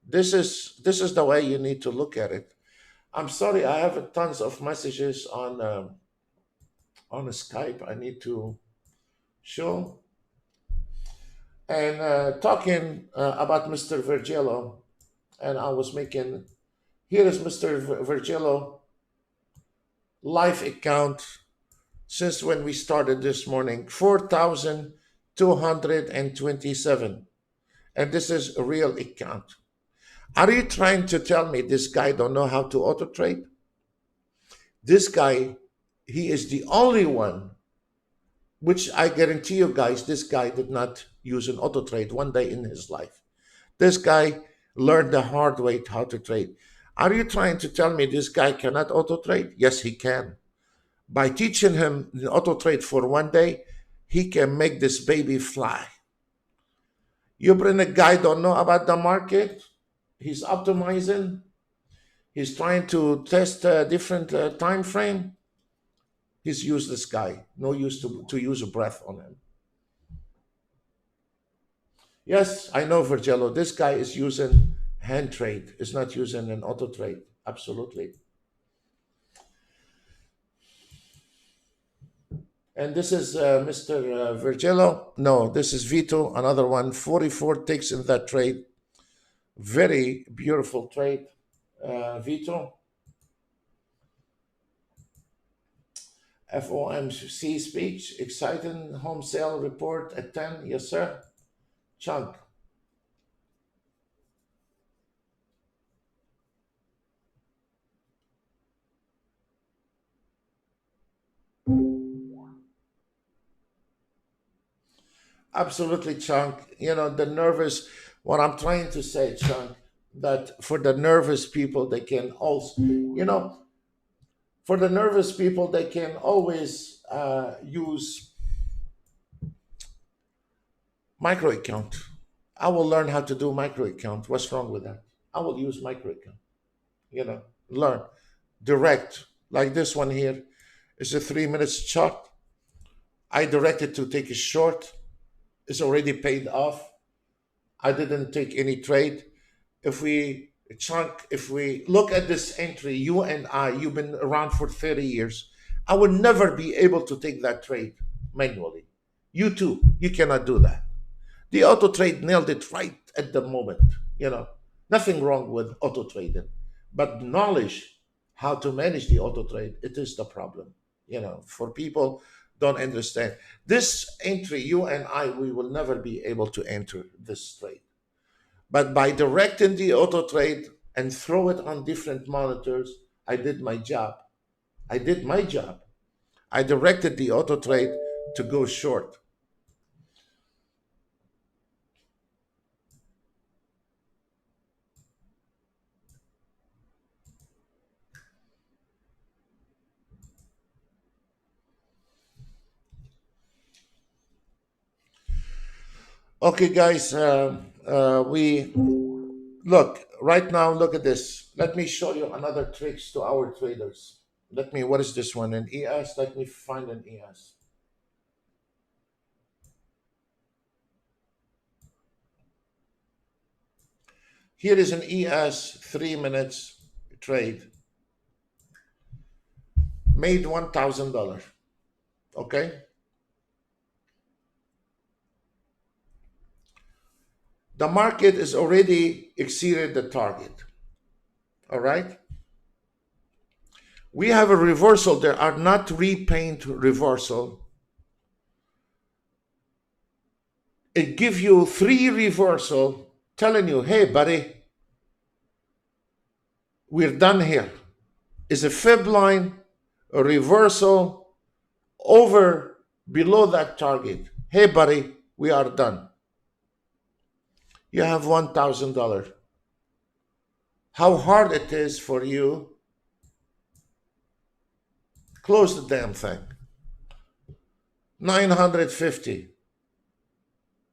this is the way you need to look at it. I'm sorry, I have tons of messages on Skype. I need to show. And talking about Mr. Virgilio, and I was making, here is Mr. Virgilio live account since when we started this morning, 4,227. And this is a real account. Are you trying to tell me this guy don't know how to auto trade? This guy, he is the only one, which I guarantee you guys, this guy did not use an auto trade one day in his life. This guy learned the hard way how to trade. Are you trying to tell me this guy cannot auto trade? Yes, he can. By teaching him the auto trade for one day, he can make this baby fly. You bring a guy don't know about the market, he's optimizing, he's trying to test a different time frame. He's useless guy. No use to use a breath on him. Yes, I know, Virgilio. This guy is using hand trade. Is not using an auto trade. Absolutely. And this is Mr. Virgilio. No, this is Vito. Another one. 44 ticks in that trade. Very beautiful trade, Vito. FOMC speech. Exciting home sale report at 10. Yes, sir. Chunk. Absolutely, Chunk. You know, the nervous, what I'm trying to say, Chunk, that for the nervous people, they can also, for the nervous people, they can always use micro account. I will learn how to do micro account. What's wrong with that? I will use micro account, learn direct, like this one here is a 3 minutes chart. I directed to take a short. It's already paid off. I didn't take any trade. If we look at this entry, you and I, you've been around for 30 years. I would never be able to take that trade manually. You too, you cannot do that. The auto trade nailed it right at the moment. Nothing wrong with auto trading, but knowledge how to manage the auto trade, it is the problem. For people don't understand this entry, you and I, we will never be able to enter this trade. But by directing the auto trade and throw it on different monitors, I did my job. I did my job. I directed the auto trade to go short. Okay, guys, we look right now. Look at this. Let me show you another tricks to our traders. What is this one? An ES. Let me find an ES. Here is an ES 3 minutes trade. Made $1,000. Okay. The market is already exceeded the target. All right. We have a reversal. There are not repaint reversal. It gives you 3 reversal telling you, hey, buddy, we're done here. Is a fib line, a reversal over below that target. Hey, buddy, we are done. You have $1,000. How hard it is for you. Close the damn thing. 950.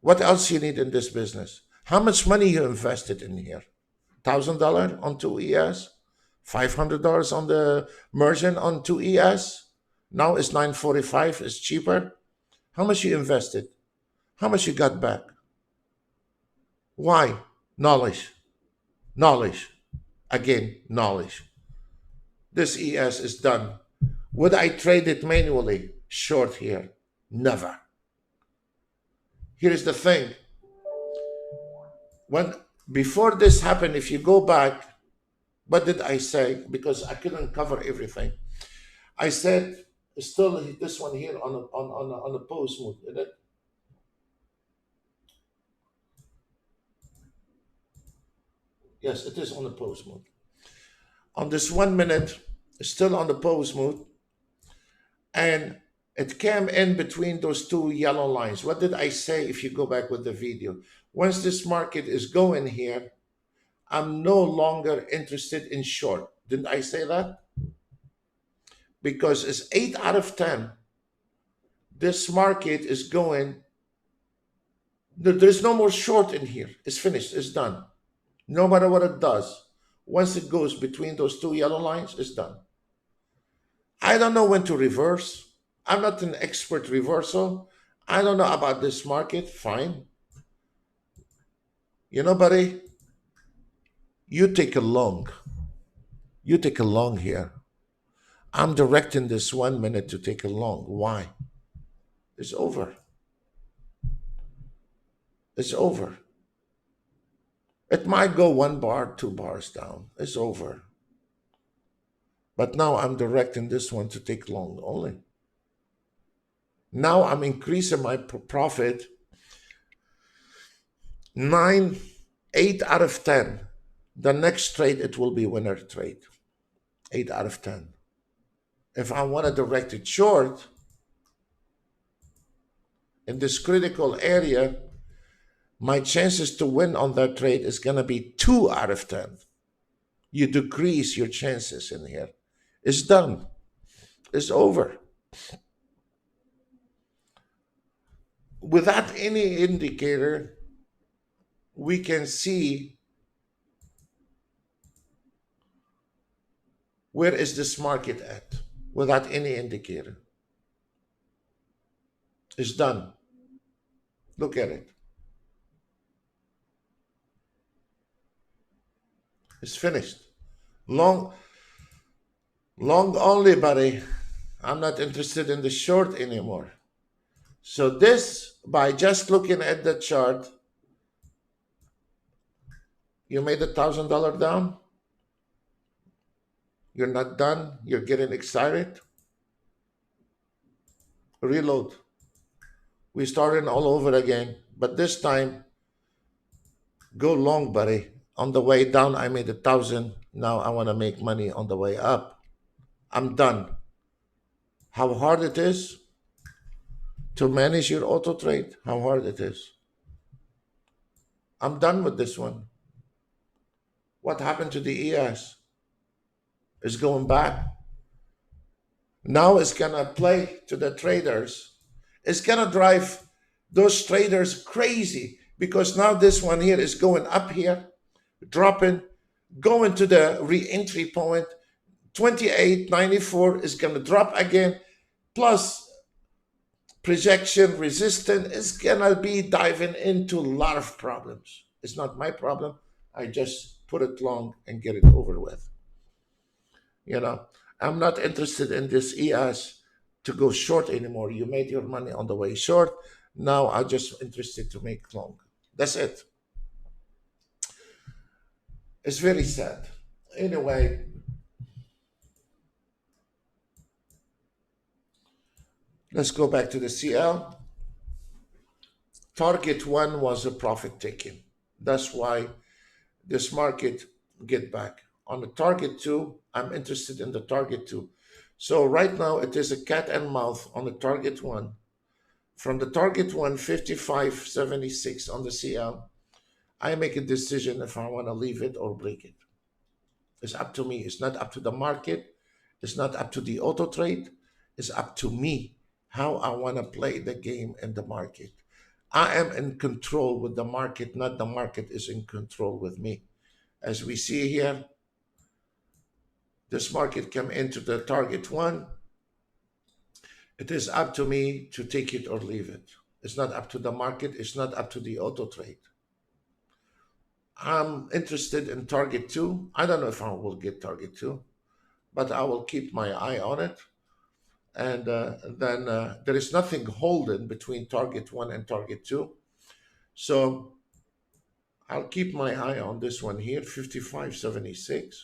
What else you need in this business? How much money you invested in here? $1,000 on 2ES? $500 on the merchant on 2ES? Now it's 945, it's cheaper. How much you invested? How much you got back? Why? Knowledge. Knowledge. Again, knowledge. This ES is done. Would I trade it manually? Short here. Never. Here is the thing. Before this happened, if you go back, what did I say? Because I couldn't cover everything. I said, still this one here on a pose move, isn't it? Yes, it is on the pause mode. On this 1 minute, it's still on the pause mode, and it came in between those two yellow lines. What did I say if you go back with the video? Once this market is going here, I'm no longer interested in short. Didn't I say that? Because it's 8 out of 10. This market is going, there's no more short in here. It's finished, it's done. No matter what it does, once it goes between those two yellow lines, it's done. I don't know when to reverse. I'm not an expert reversal. I don't know about this market. Fine. You know, buddy, you take a long. You take a long here. I'm directing this 1 minute to take a long. Why? It's over. It's over. It might go 1 bar, 2 bars down. It's over. But now I'm directing this one to take long only. Now I'm increasing my profit 8 out of 10. The next trade, it will be winner trade. 8 out of 10. If I want to direct it short in this critical area, my chances to win on that trade is going to be 2 out of 10. You decrease your chances in here. It's done. It's over. Without any indicator, we can see where is this market at without any indicator. It's done. Look at it. It's finished. Long only, buddy. I'm not interested in the short anymore. So this, by just looking at the chart, you made $1,000 down. You're not done. You're getting excited. Reload. We're starting all over again. But this time, go long, buddy. On the way down, I made 1,000. Now I want to make money on the way up. I'm done. How hard it is to manage your auto trade? How hard it is. I'm done with this one. What happened to the ES? It's going back. Now it's going to play to the traders. It's going to drive those traders crazy because now this one here is going up here, dropping, going to the re-entry point. 28.94 is going to drop again, plus projection resistance is going to be diving into a lot of problems. It's not my problem. I just put it long and get it over with. You know, I'm not interested in this ES to go short anymore. You made your money on the way short. Now I'm just interested to make long. That's it. It's very sad. Anyway, let's go back to the CL. Target 1 was a profit taking. That's why this market get back. On the target 2, I'm interested in the target 2. So right now it is a cat and mouse on the target 1. From the target 1, 55.76 on the CL, I make a decision if I want to leave it or break it. It's up to me. It's not up to the market. It's not up to the auto trade. It's up to me how I want to play the game in the market. I am in control with the market, not the market is in control with me. As we see here, this market come into the target 1. It is up to me to take it or leave it. It's not up to the market. It's not up to the auto trade. I'm interested in target 2. I don't know if I will get target 2, but I will keep my eye on it. And then there is nothing holding between target 1 and target 2. So I'll keep my eye on this one here, 55.76.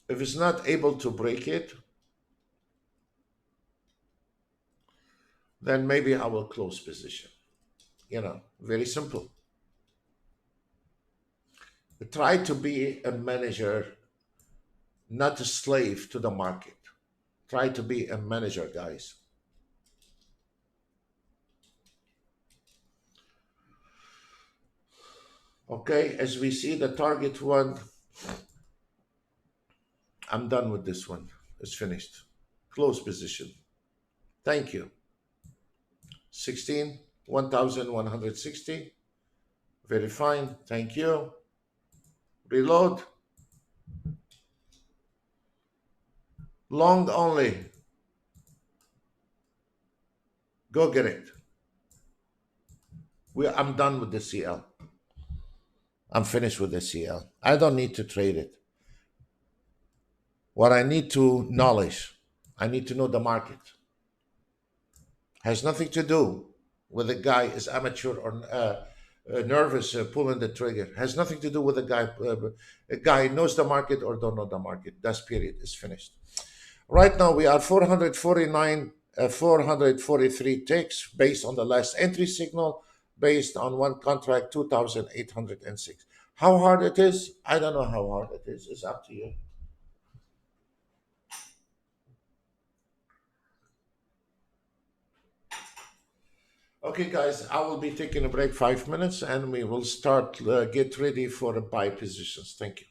If it's not able to break it, then maybe I will close position. Very simple. Try to be a manager, not a slave to the market. Try to be a manager, guys. Okay, as we see the target one, I'm done with this one. It's finished. Close position. Thank you. 16, 1160. Very fine. Thank you. Reload. Long only. Go get it. I'm done with the CL. I'm finished with the CL. I don't need to trade it. What I need to knowledge, I need to know the market. Has nothing to do with the guy is amateur or nervous pulling the trigger. Has nothing to do with the guy. A guy knows the market or don't know the market. That's period. Is finished. Right now we are 449, 443 ticks based on the last entry signal, based on one contract 2,806. How hard it is? I don't know how hard it is. It's up to you. Okay, guys, I will be taking a break 5 minutes and we will start, get ready for the buy positions. Thank you.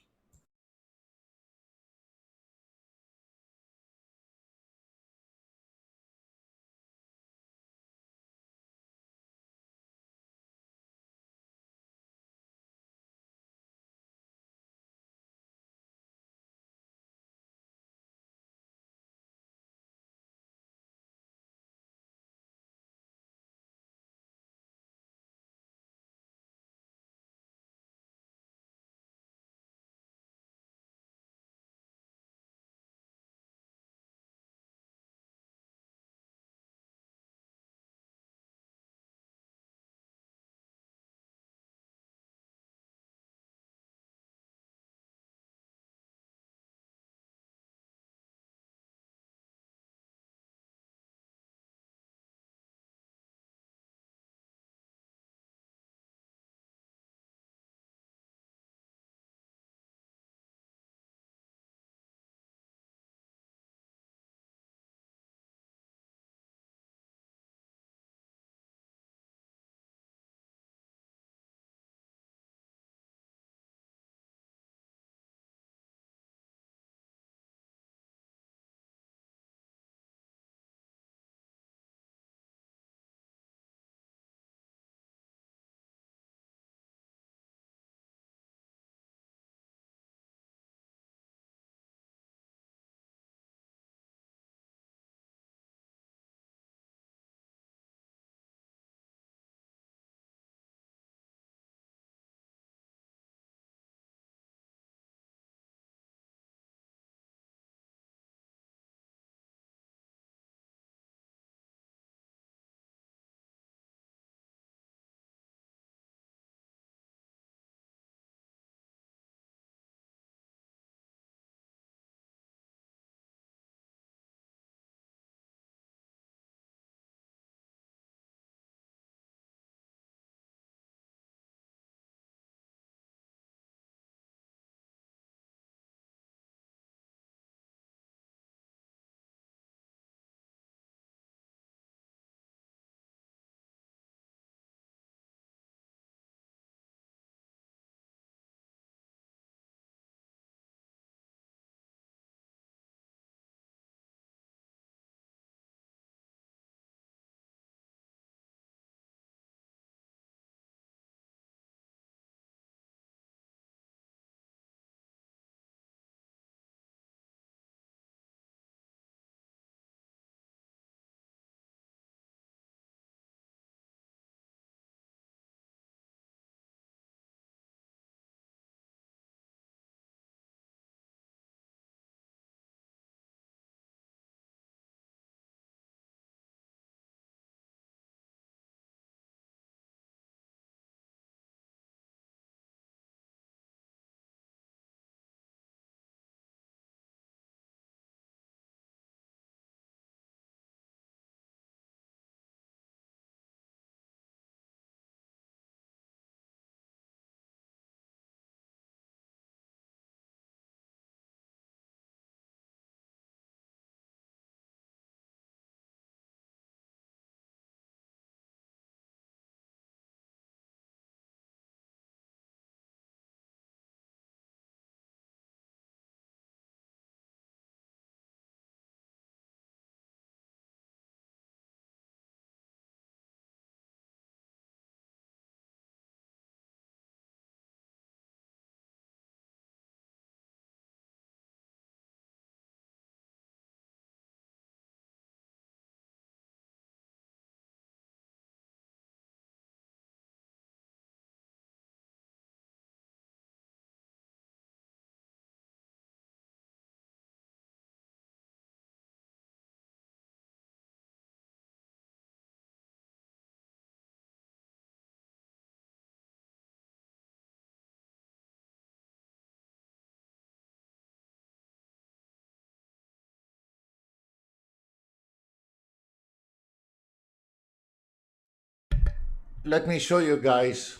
let me show you guys.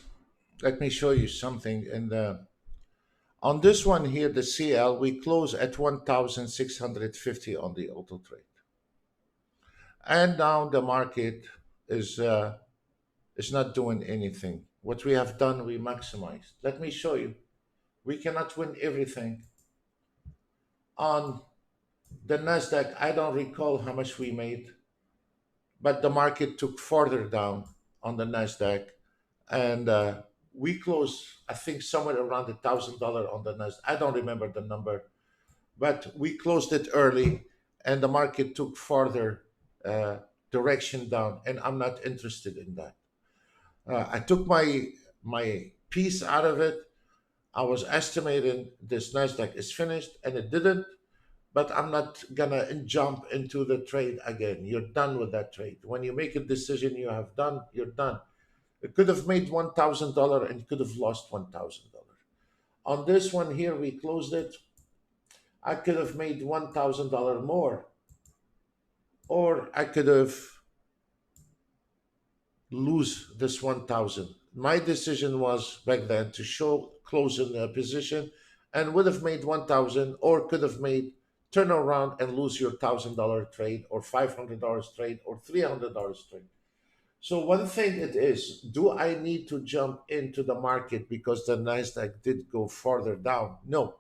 Let me show you something. And on this one here, the CL, we close at 1,650 on the auto trade, and now the market is uh, is not doing anything. What we have done, we maximized. Let me show you. We cannot win everything on the Nasdaq. I don't recall how much we made, but the market took further down on the Nasdaq, and we closed, I think, somewhere around $1,000 on the Nasdaq. I don't remember the number, but we closed it early, and the market took further uh, direction down, and I'm not interested in that. I took my piece out of it. I was estimating this Nasdaq is finished, and it didn't. But I'm not gonna jump into the trade again. You're done with that trade. When you make a decision, you have done. You're done. It could have made $1,000 and could have lost $1,000. On this one here, we closed it. I could have made $1,000 more, or I could have lose this 1,000. My decision was back then to show close in a position and would have made 1,000, or could have made turn around and lose your $1,000 trade, or $500 trade, or $300 trade. So one thing it is, do I need to jump into the market because the Nasdaq did go farther down? No,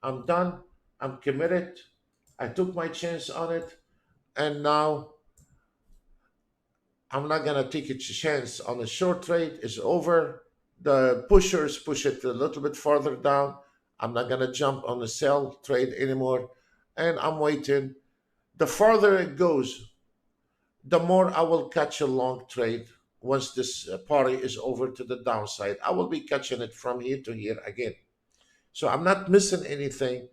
I'm done. I'm committed. I took my chance on it, and now I'm not gonna take a chance on a short trade. It's over. The pushers push it a little bit farther down. I'm not gonna jump on the sell trade anymore, and I'm waiting. The farther it goes, the more I will catch a long trade. Once this party is over to the downside, I will be catching it from here to here again. So I'm not missing anything.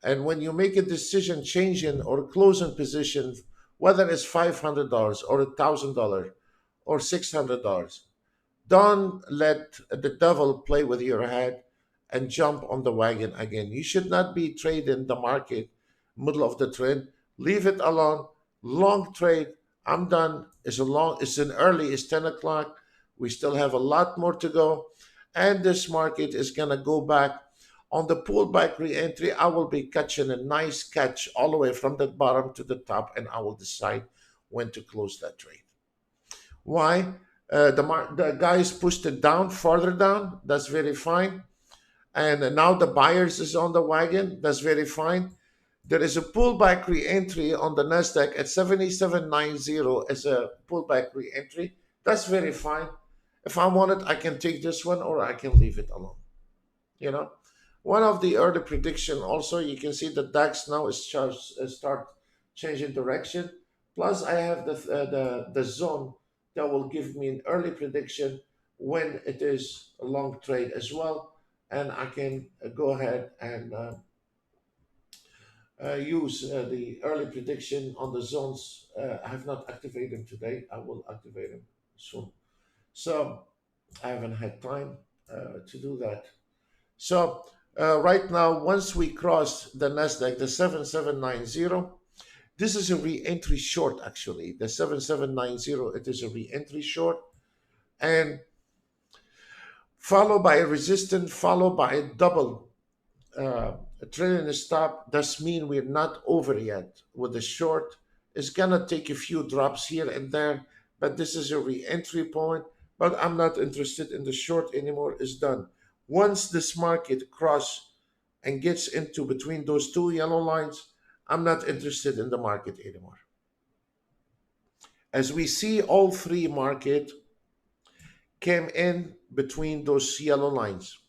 And when you make a decision changing or closing position, whether it's $500 or $1,000 or $600, don't let the devil play with your head and jump on the wagon again. You should not be trading the market middle of the trend. Leave it alone. Long trade. I'm done. It's an early, it's 10 o'clock. We still have a lot more to go. And this market is gonna go back. On the pullback re-entry, I will be catching a nice catch all the way from the bottom to the top, and I will decide when to close that trade. Why? The guys pushed it down, farther down. That's very fine. And now the buyers is on the wagon. That's very fine. There is a pullback re-entry on the Nasdaq at 7790 as a pullback re-entry. That's very fine. If I want it, I can take this one, or I can leave it alone. You know, one of the early prediction also, you can see the DAX now start changing direction. Plus, I have the zone that will give me an early prediction when it is a long trade as well, and I can go ahead and use the early prediction on the zones. I have not activated them today. I will activate them soon. So I haven't had time to do that. So right now, once we cross the Nasdaq, the 7790, this is a re-entry short actually. The 7790, it is a re-entry short, and followed by a resistance, followed by a double a trailing stop. Does mean we're not over yet with the short. It's gonna take a few drops here and there, but this is a re-entry point. But I'm not interested in the short anymore. It's done. Once this market cross and gets into between those two yellow lines, I'm not interested in the market anymore. As we see, all three market came in between those yellow lines.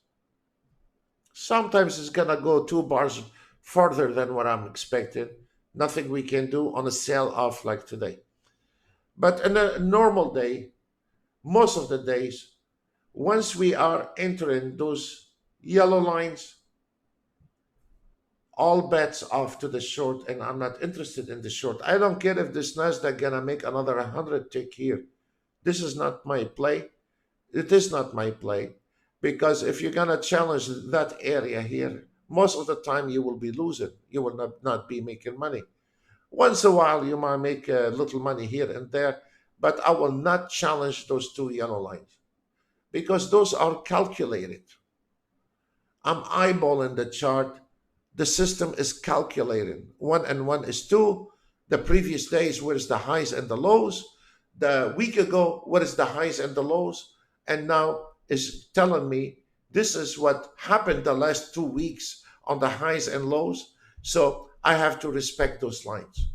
Sometimes it's gonna go 2 bars further than what I'm expecting. Nothing we can do on a sell off like today. But in a normal day, most of the days, once we are entering those yellow lines, all bets off to the short, and I'm not interested in the short. I don't care if this Nasdaq gonna make another 100 tick here. This is not my play. It is not my play, because if you're gonna challenge that area here, most of the time you will be losing. You will not be making money. Once a while you might make a little money here and there, but I will not challenge those two yellow lines because those are calculated. I'm eyeballing the chart. The system is calculating. One and one is two. The previous days, where is the highs and the lows? The week ago, what is the highs and the lows? And now is telling me this is what happened the last 2 weeks on the highs and lows. So I have to respect those lines.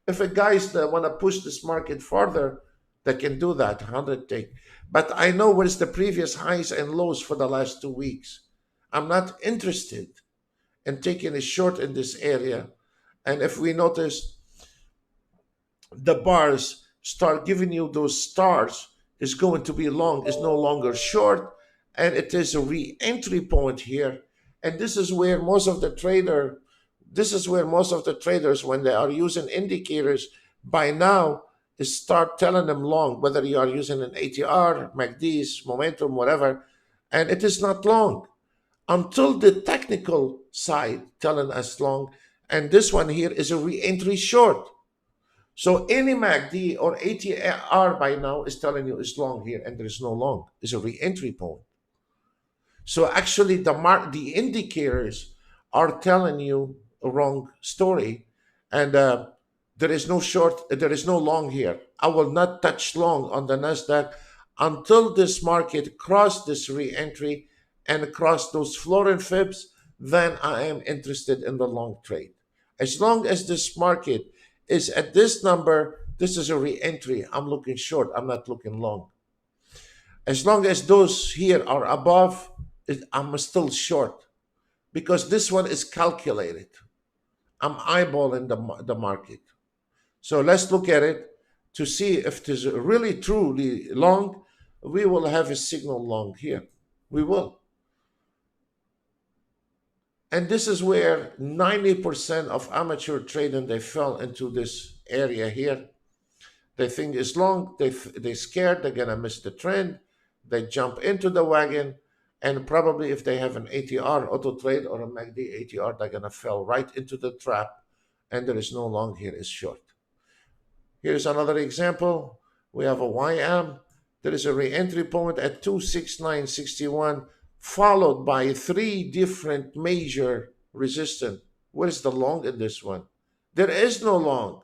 If a guys that want to push this market further, they can do that, 100 take. But I know what is the previous highs and lows for the last 2 weeks. I'm not interested in taking a short in this area. And if we notice the bars start giving you those stars, is going to be long, is no longer short, and it is a re-entry point here. And this is where most of the traders, when they are using indicators, by now is start telling them long, whether you are using an ATR, MACDs, momentum, whatever, and it is not long until the technical side telling us long, and this one here is a re-entry short. So any MACD or ATR by now is telling you it's long here, and there is no long. It's a re-entry point. So actually, the indicators are telling you a wrong story, and there is no short, there is no long here. I will not touch long on the Nasdaq until this market cross this re-entry and cross those floor and fibs. Then I am interested in the long trade. As long as this market is at this number, this is a re-entry. I'm looking short. I'm not looking long. As long as those here are above, I'm still short because this one is calculated. I'm eyeballing the market. So let's look at it to see if it is really truly long. We will have a signal long here. We will. And this is where 90% of amateur trading, they fell into this area here. They think it's long. They scared they're gonna miss the trend. They jump into the wagon, and probably if they have an ATR auto trade or a MACD ATR, they're gonna fall right into the trap, and there is no long here. It's short. Here's another example. We have a YM. There is a re-entry point at 269.61, followed by three different major resistance. What is the long in this one? There is no long.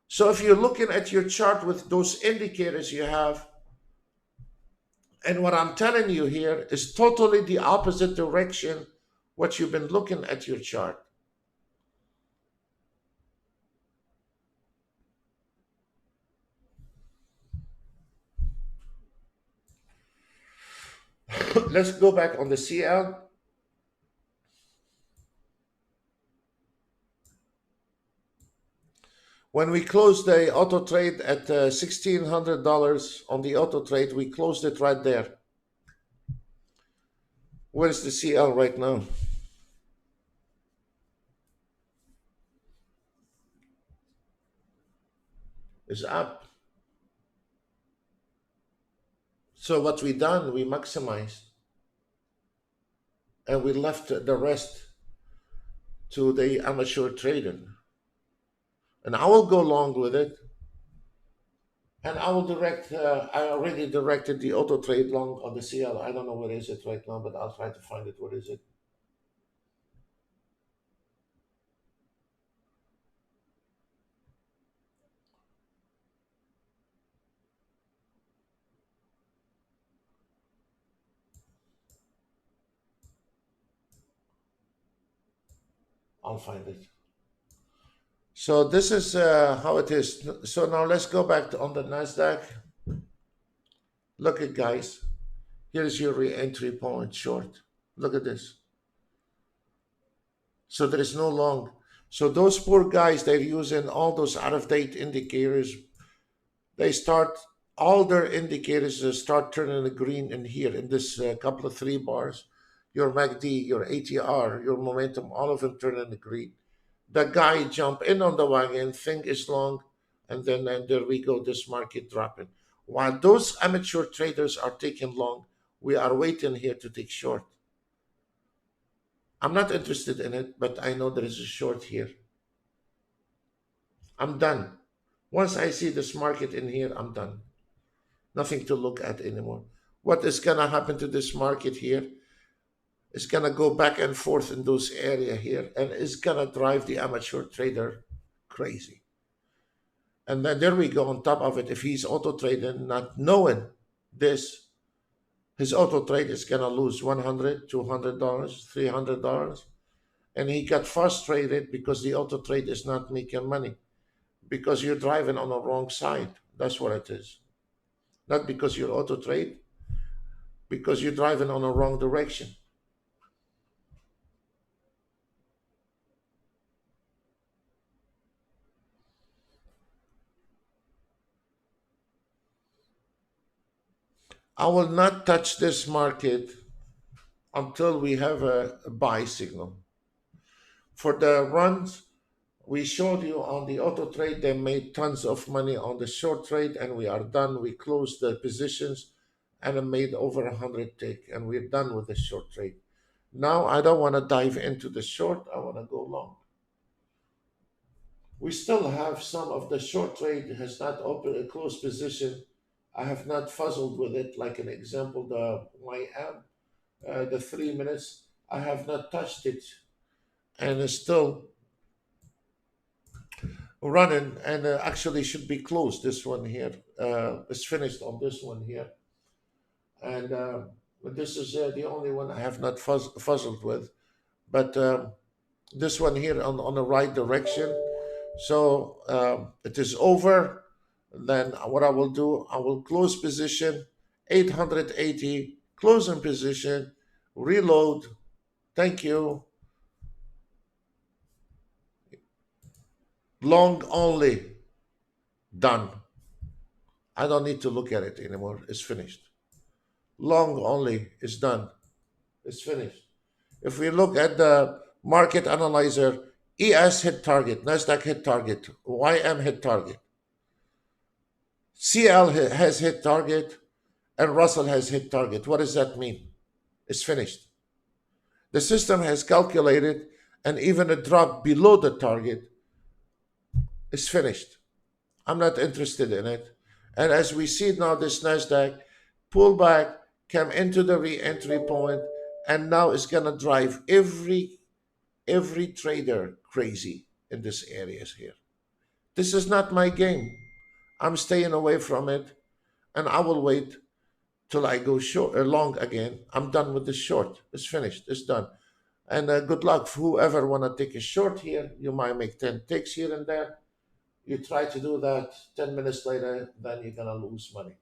So if you're looking at your chart with those indicators you have, and what I'm telling you here is totally the opposite direction what you've been looking at your chart. Let's go back on the CL. When we closed the auto trade at $1,600 on the auto trade, we closed it right there. Where's the CL right now? It's up. So what we done, we maximized, and we left the rest to the amateur trading. And I will go along with it. And I will direct, I already directed the auto trade long on the CL. I don't know where is it right now, but I'll try to find it. What is it? I'll find it. So this is how it is. So now let's go back on the NASDAQ. Look at guys. Here's your re-entry point short. Look at this. So there is no long. So those poor guys, they're using all those out-of-date indicators. They start, all their indicators start turning green in here in this couple of 3 bars. Your MACD, your ATR, your momentum, all of them turning green. The guy jump in on the wagon, think is long, and then and there we go, this market dropping. While those amateur traders are taking long, we are waiting here to take short. I'm not interested in it, but I know there is a short here. I'm done. Once I see this market in here, I'm done. Nothing to look at anymore. What is going to happen to this market here? It's going to go back and forth in those area here, and it's going to drive the amateur trader crazy. And then there we go on top of it. If he's auto trading, not knowing this, his auto trade is going to lose $100, $200, $300. And he got frustrated because the auto trade is not making money because you're driving on the wrong side. That's what it is. Not because you're auto trade, because you're driving on the wrong direction. I will not touch this market until we have a buy signal. For the runs, we showed you on the auto trade, they made tons of money on the short trade, and we are done. We closed the positions and it made over 100 tick, and we're done with the short trade. Now I don't want to dive into the short, I want to go long. We still have some of the short trade has not opened a closed position. I have not fuzzled with it, like an example, the YM, the 3 minutes. I have not touched it, and it's still running, and actually should be closed. This one here is finished on this one here, and this is the only one I have not fuzzled with. But this one here on the right direction. So it is over. Then what I will do, I will close position 880, closing position, reload. Thank you. Long only. Done. I don't need to look at it anymore. It's finished. Long only is done. It's finished. If we look at the market analyzer, ES hit target, NASDAQ hit target, YM hit target, CL has hit target, and Russell has hit target. What does that mean? It's finished. The system has calculated, and even a drop below the target is finished. I'm not interested in it. And as we see now, this NASDAQ pull back, come into the re-entry point, and now it's going to drive every trader crazy in this areas here. This is not my game. I'm staying away from it, and I will wait till I go short or long again. I'm done with the short. It's finished. It's done. And good luck for whoever want to take a short here. You might make 10 ticks here and there. You try to do that 10 minutes later, then you're going to lose money.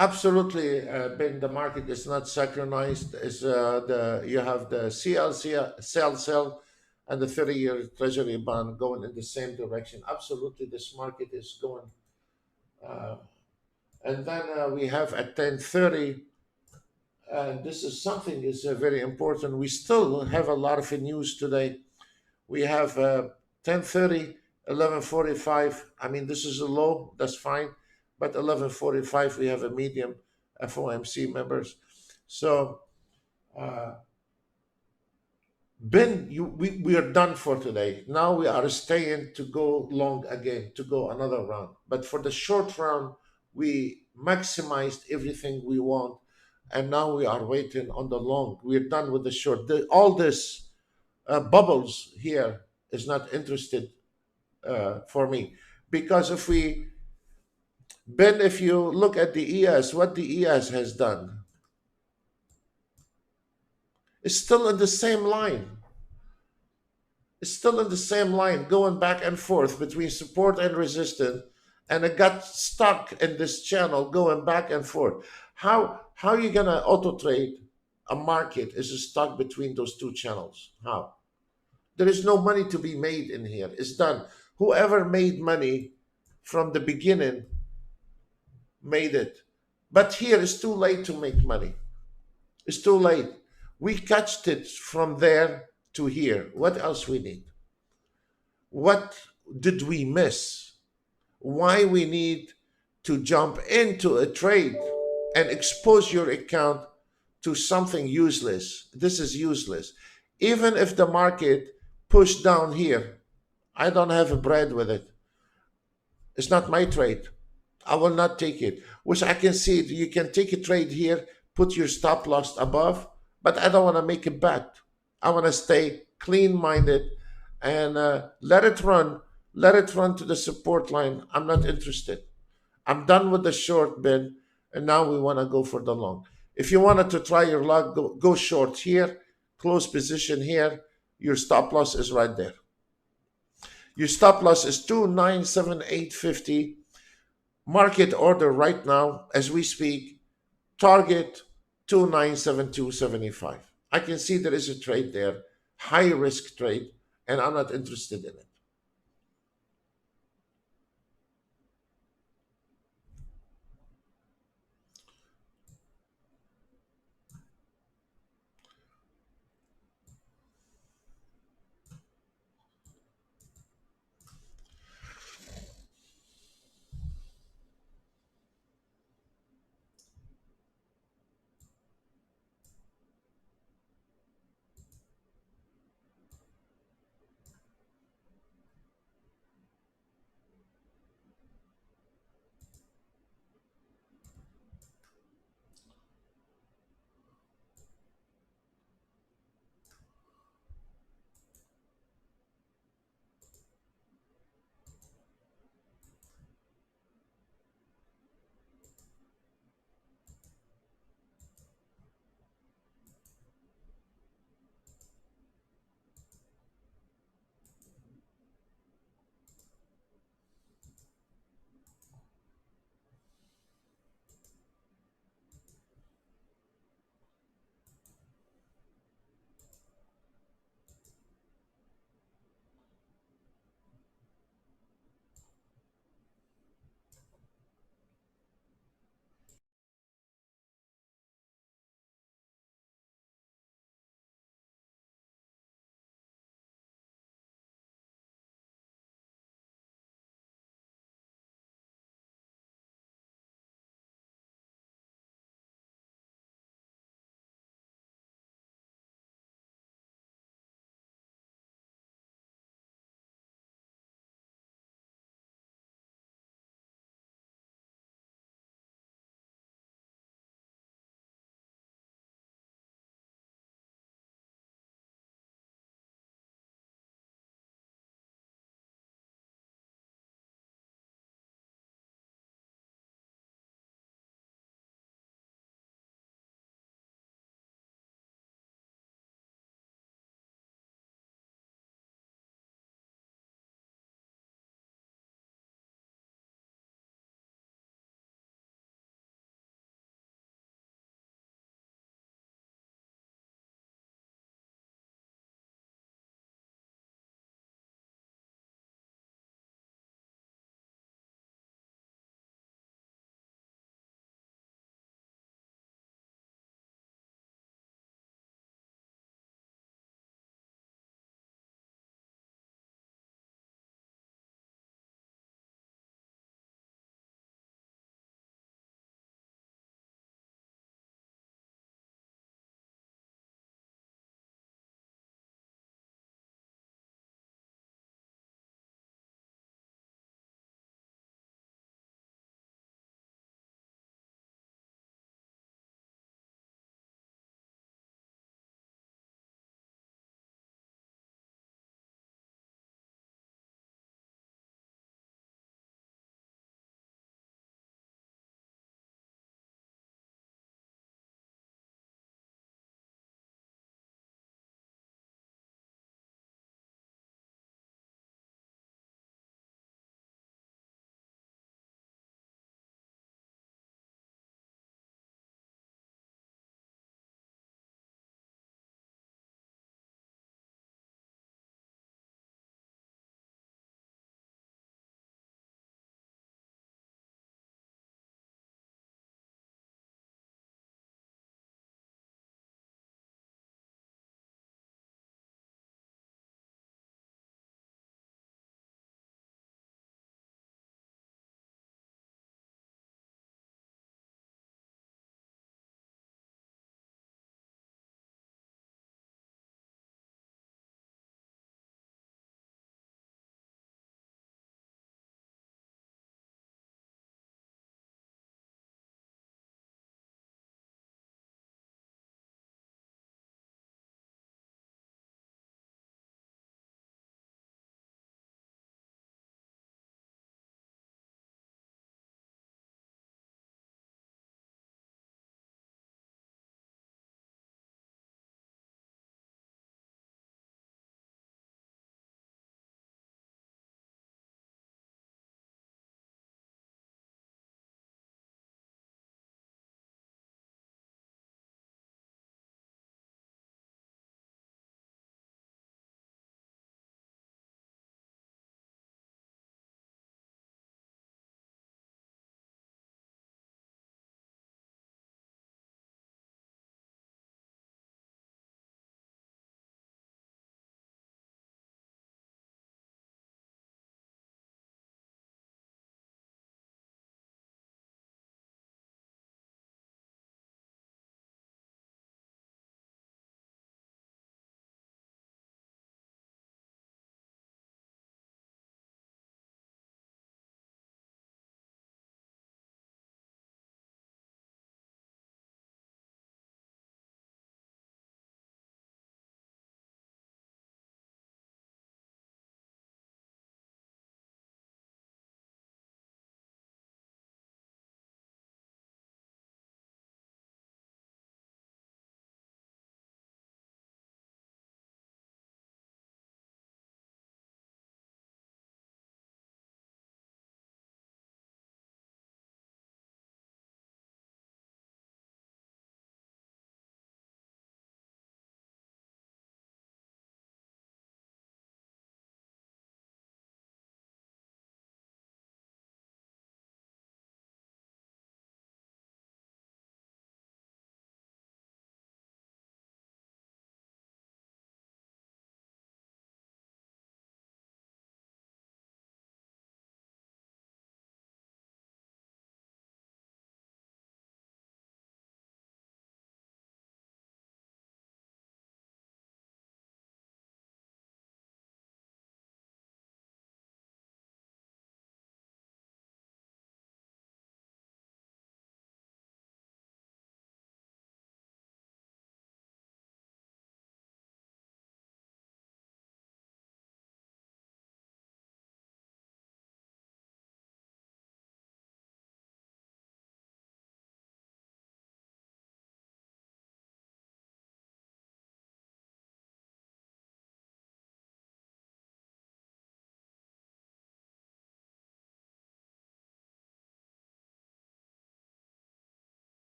Absolutely, Ben. The market is not synchronized. Is the you have the sell, and the 30-year Treasury bond going in the same direction. Absolutely, this market is going. Uh, and then we have at 10:30, and this is something is very important. We still have a lot of news today. We have 10:30, 11:45. I mean, this is a low. That's fine, but 11:45 we have a medium FOMC members. So, uh, Ben, we are done for today. Now we are staying to go long again, to go another round. But for the short round, we maximized everything we want, and now we are waiting on the long. We're done with the short. All this bubbles here is not interested for me, because if we Ben, if you look at the ES, what the ES has done, it's still in the same line. It's still in the same line, going back and forth between support and resistance, and it got stuck in this channel, going back and forth. How are you gonna auto trade a market is stuck between those two channels? How? There is no money to be made in here. It's done. Whoever made money from the beginning made it. But here it's too late to make money. It's too late. We catched it from there to here. What else we need? What did we miss? why we need to jump into a trade and expose your account to something useless. This is useless. Even if the market pushed down here, I don't have a bread with it. It's not my trade. I will not take it. Which I can see it. You can take a trade here, put your stop loss above, but I don't want to make a bet. I want to stay clean minded and let it run. Let it run to the support line. I'm not interested. I'm done with the short bid, and now we want to go for the long. If you wanted to try your luck, go short here, close position here. Your stop loss is right there. Your stop loss is 297,850. Market order right now, as we speak, target 297,275. I can see there is a trade there, high risk trade, and I'm not interested in it.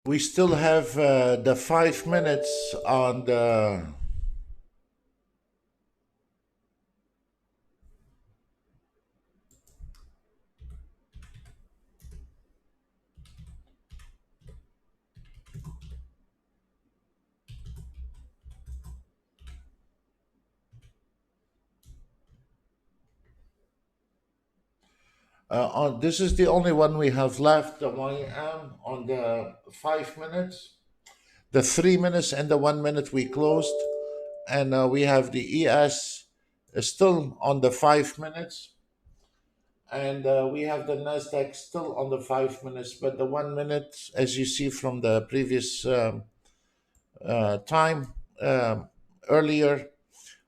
We still have the 5 minutes on the. This is the only one we have left. The 1 a.m. on the 5 minutes, the 3 minutes, and the 1 minute we closed, and we have the ES still on the 5 minutes, and we have the Nasdaq still on the 5 minutes. But the 1 minute, as you see from the previous time earlier,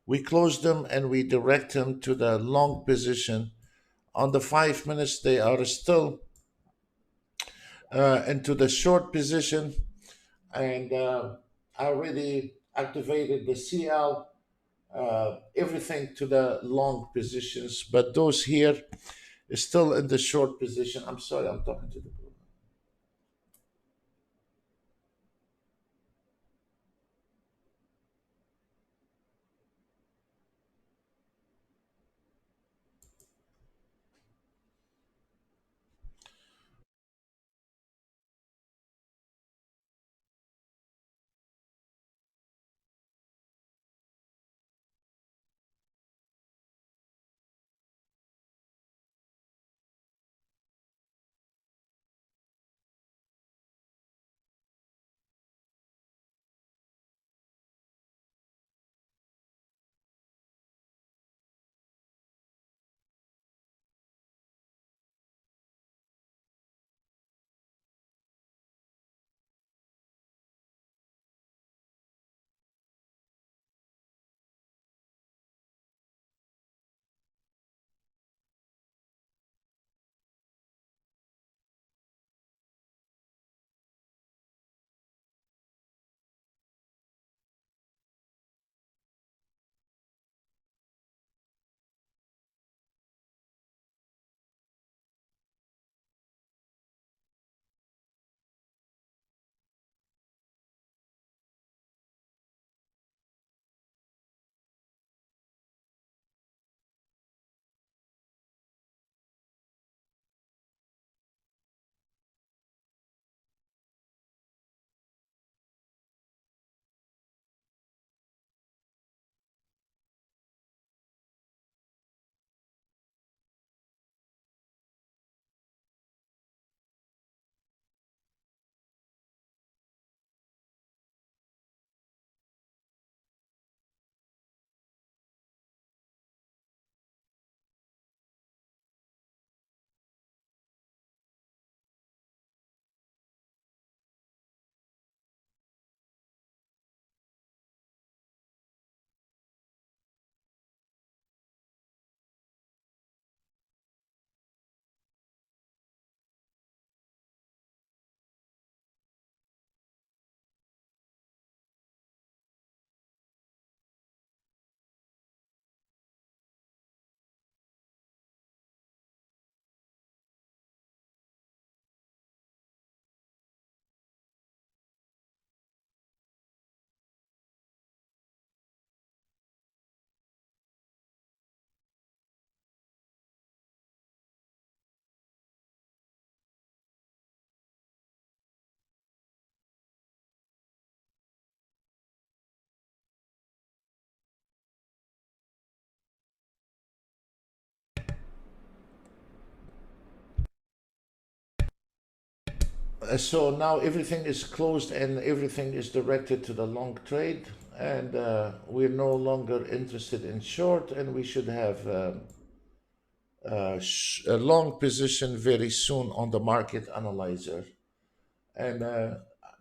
we closed them and we direct them to the long position. On the 5 minutes, they are still into the short position, and I already activated the CL, everything to the long positions, but those here is still in the short position. I'm sorry, I'm talking to the group. So now everything is closed and everything is directed to the long trade, and we're no longer interested in short, and we should have a long position very soon on the market analyzer. And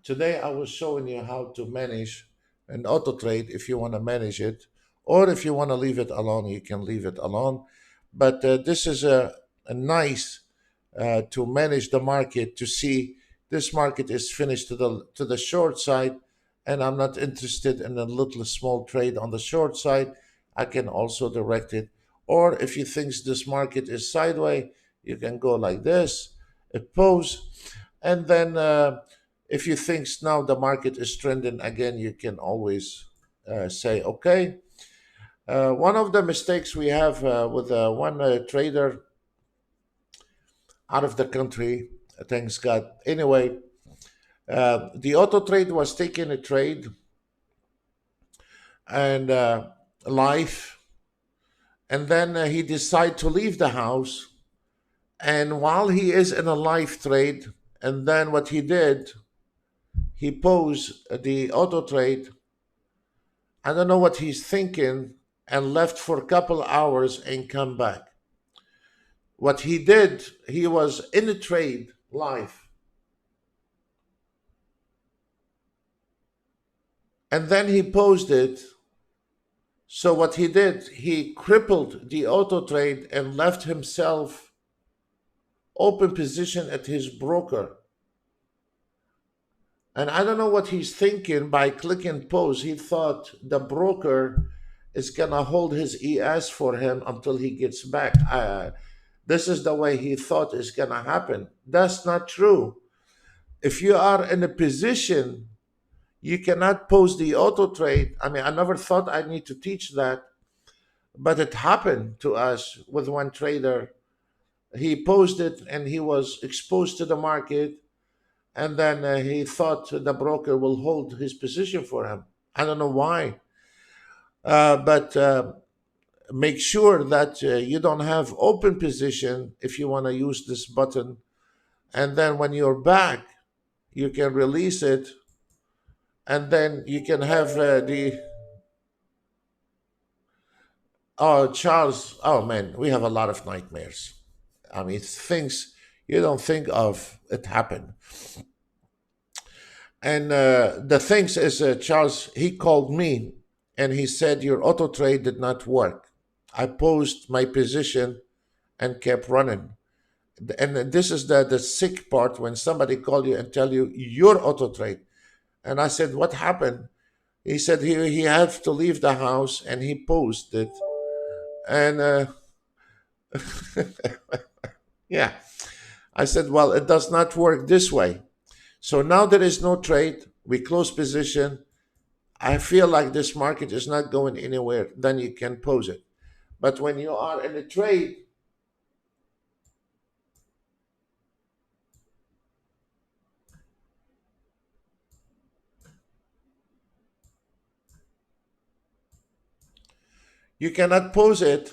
today I was showing you how to manage an auto trade if you want to manage it, or if you want to leave it alone, you can leave it alone. But this is a nice to manage the market, to see this market is finished to the short side, and I'm not interested in a little small trade on the short side. I can also direct it. Or if you think this market is sideways, you can go like this, it pose, and then If you think now the market is trending again, you can always say, okay. One of the mistakes we have with one trader out of the country, thanks God. Anyway, the auto trade was taking a trade and life, and then he decided to leave the house. And while he is in a live trade, and then what he did, he paused the auto trade. I don't know what he's thinking, and left for a couple hours and come back. What he did, he was in a trade live, and then he paused it. So what he did, he crippled the auto trade and left himself open position at his broker. And I don't know what he's thinking by clicking pause. He thought the broker is going to hold his ES for him until he gets back. This is the way he thought is going to happen. That's not true. If you are in a position, you cannot pause the auto trade. I mean, I never thought I need to teach that, but it happened to us with one trader. He paused it and he was exposed to the market, and then he thought the broker will hold his position for him. I don't know why, but make sure that you don't have open position if you want to use this button, and then when you're back, you can release it, and then you can have the oh Charles. Oh man, we have a lot of nightmares. I mean, things you don't think of it happen. And the things is, Charles, he called me and he said, your auto trade did not work. I paused my position and kept running. And this is the sick part when somebody call you and tell you your auto trade. And I said, what happened? He said he had to leave the house and he paused it. And yeah, I said, well, it does not work this way. So now there is no trade. We close position. I feel like this market is not going anywhere. Then you can pause it. But when you are in a trade, you cannot pause it,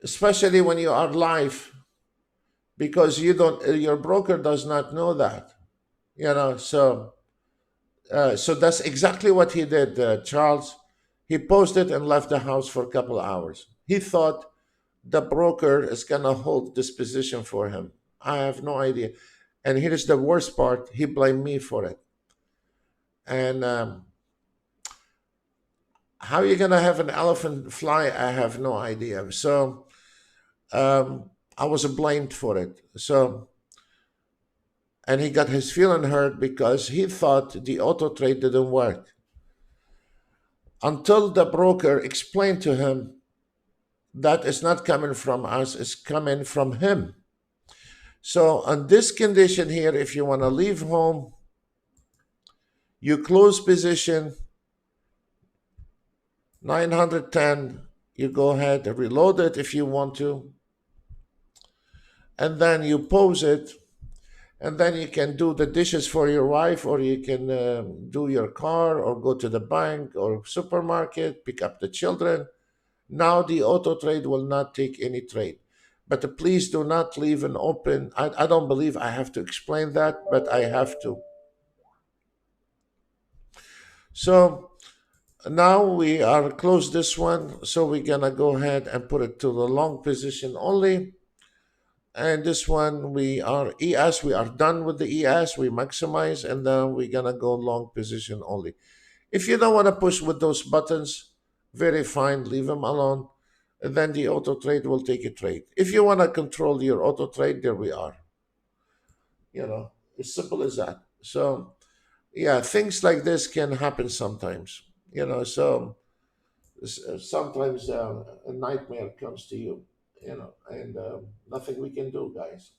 especially when you are live, because you don't. Your broker does not know that. So that's exactly what he did, Charles. He posted and left the house for a couple of hours. He thought the broker is going to hold this position for him. I have no idea. And here's the worst part, he blamed me for it. And how are you going to have an elephant fly? I have no idea. So I was blamed for it. So, and he got his feeling hurt because he thought the auto trade didn't work until the broker explained to him that it's not coming from us, it's coming from him. So on this condition here, if you want to leave home, you close position 910, you go ahead and reload it if you want to, and then you pause it, and then you can do the dishes for your wife, or you can do your car, or go to the bank or supermarket, pick up the children. Now the auto trade will not take any trade. But please do not leave an open. I don't believe I have to explain that, but I have to. So now we are close this one. So we're going to go ahead and put it to the long position only. And this one, we are ES. We are done with the ES. We maximize, and then we're going to go long position only. If you don't want to push with those buttons, very fine, leave them alone. And then the auto trade will take a trade. If you want to control your auto trade, there we are. As simple as that. So, yeah, things like this can happen sometimes. So sometimes a nightmare comes to you, and nothing we can do, guys.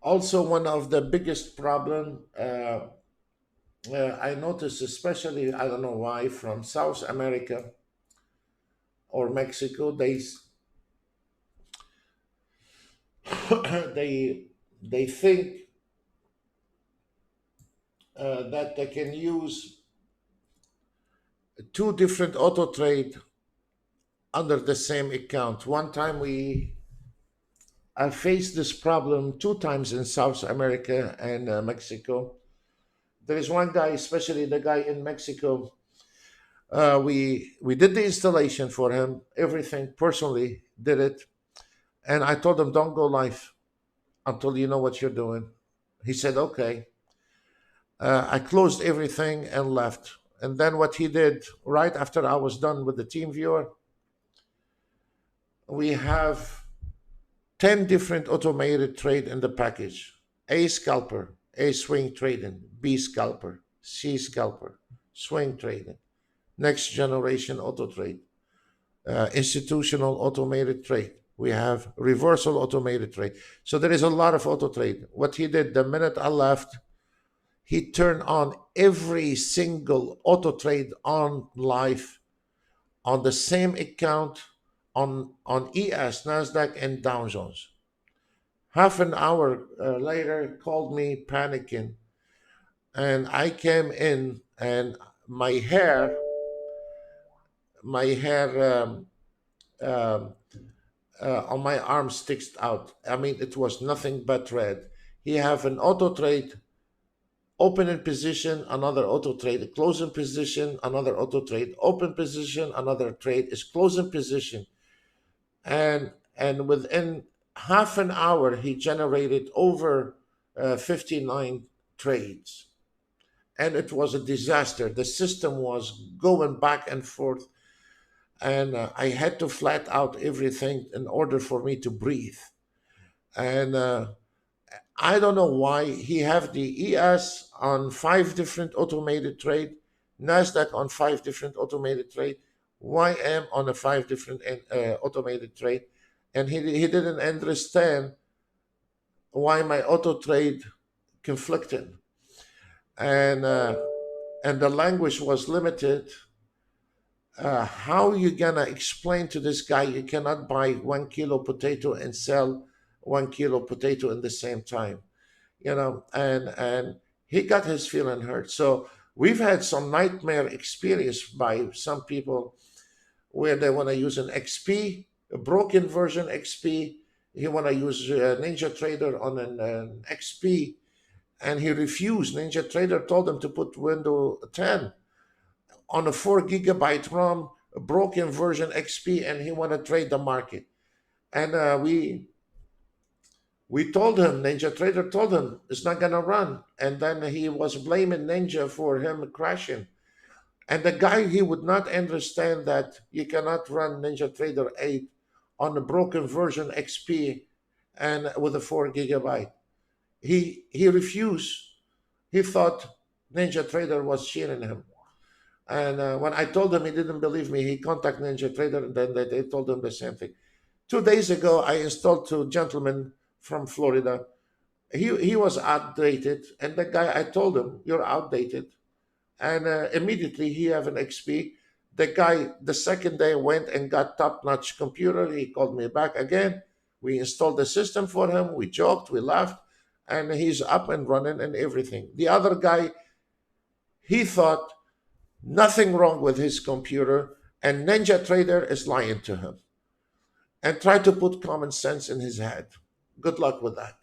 Also, one of the biggest problem I noticed, especially I don't know why, from South America or Mexico, they they think that they can use two different auto trade under the same account. One time I faced this problem two times in South America and Mexico. There is one guy, especially the guy in Mexico. We did the installation for him, everything personally did it, and I told him don't go live until you know what you're doing. He said okay. I closed everything and left. And then what he did right after I was done with the team viewer, we have 10 different automated trade in the package. A scalper, A swing trading, B scalper, C scalper, swing trading, next generation auto trade, institutional automated trade. We have reversal automated trade. So there is a lot of auto trade. What he did the minute I left, he turned on every single auto trade on live on the same account on ES, Nasdaq, and Dow Jones. Half an hour later, called me panicking, and I came in, and my hair, my hair um, on my arm sticks out. I mean, it was nothing but red. He have an auto trade, open in position, another auto trade, close in position, another auto trade, open position, another trade is close in position, and within half an hour he generated over 59 trades, and it was a disaster. The system was going back and forth, and I had to flat out everything in order for me to breathe. And I don't know why he have the ES on five different automated trade, Nasdaq on five different automated trade, YM on a five different automated trade, and he didn't understand why my auto trade conflicted, and and the language was limited. How you gonna explain to this guy you cannot buy 1 kilo potato and sell 1 kilo potato in the same time? And he got his feeling hurt. So we've had some nightmare experience by some people where they want to use an XP, a broken version XP. He want to use Ninja Trader on an XP, and he refused. Ninja Trader told him to put Windows 10 on a 4 GB ROM, a broken version XP, and he want to trade the market. And we told him, Ninja Trader told him it's not gonna run, and then he was blaming Ninja for him crashing. And the guy, he would not understand that you cannot run Ninja Trader 8 on a broken version XP and with a 4 GB. He refused. He thought Ninja Trader was cheating him. And when I told him, he didn't believe me. He contacted Ninja Trader, and then they told him the same thing. 2 days ago, I installed two gentlemen from Florida. He was outdated, and the guy, I told him, you're outdated, and immediately he have an XP. The guy the second day went and got top-notch computer. He called me back again. We installed the system for him. We joked, we laughed, and he's up and running and everything. The other guy, he thought nothing wrong with his computer, and Ninja Trader is lying to him, and try to put common sense in his head. Good luck with that.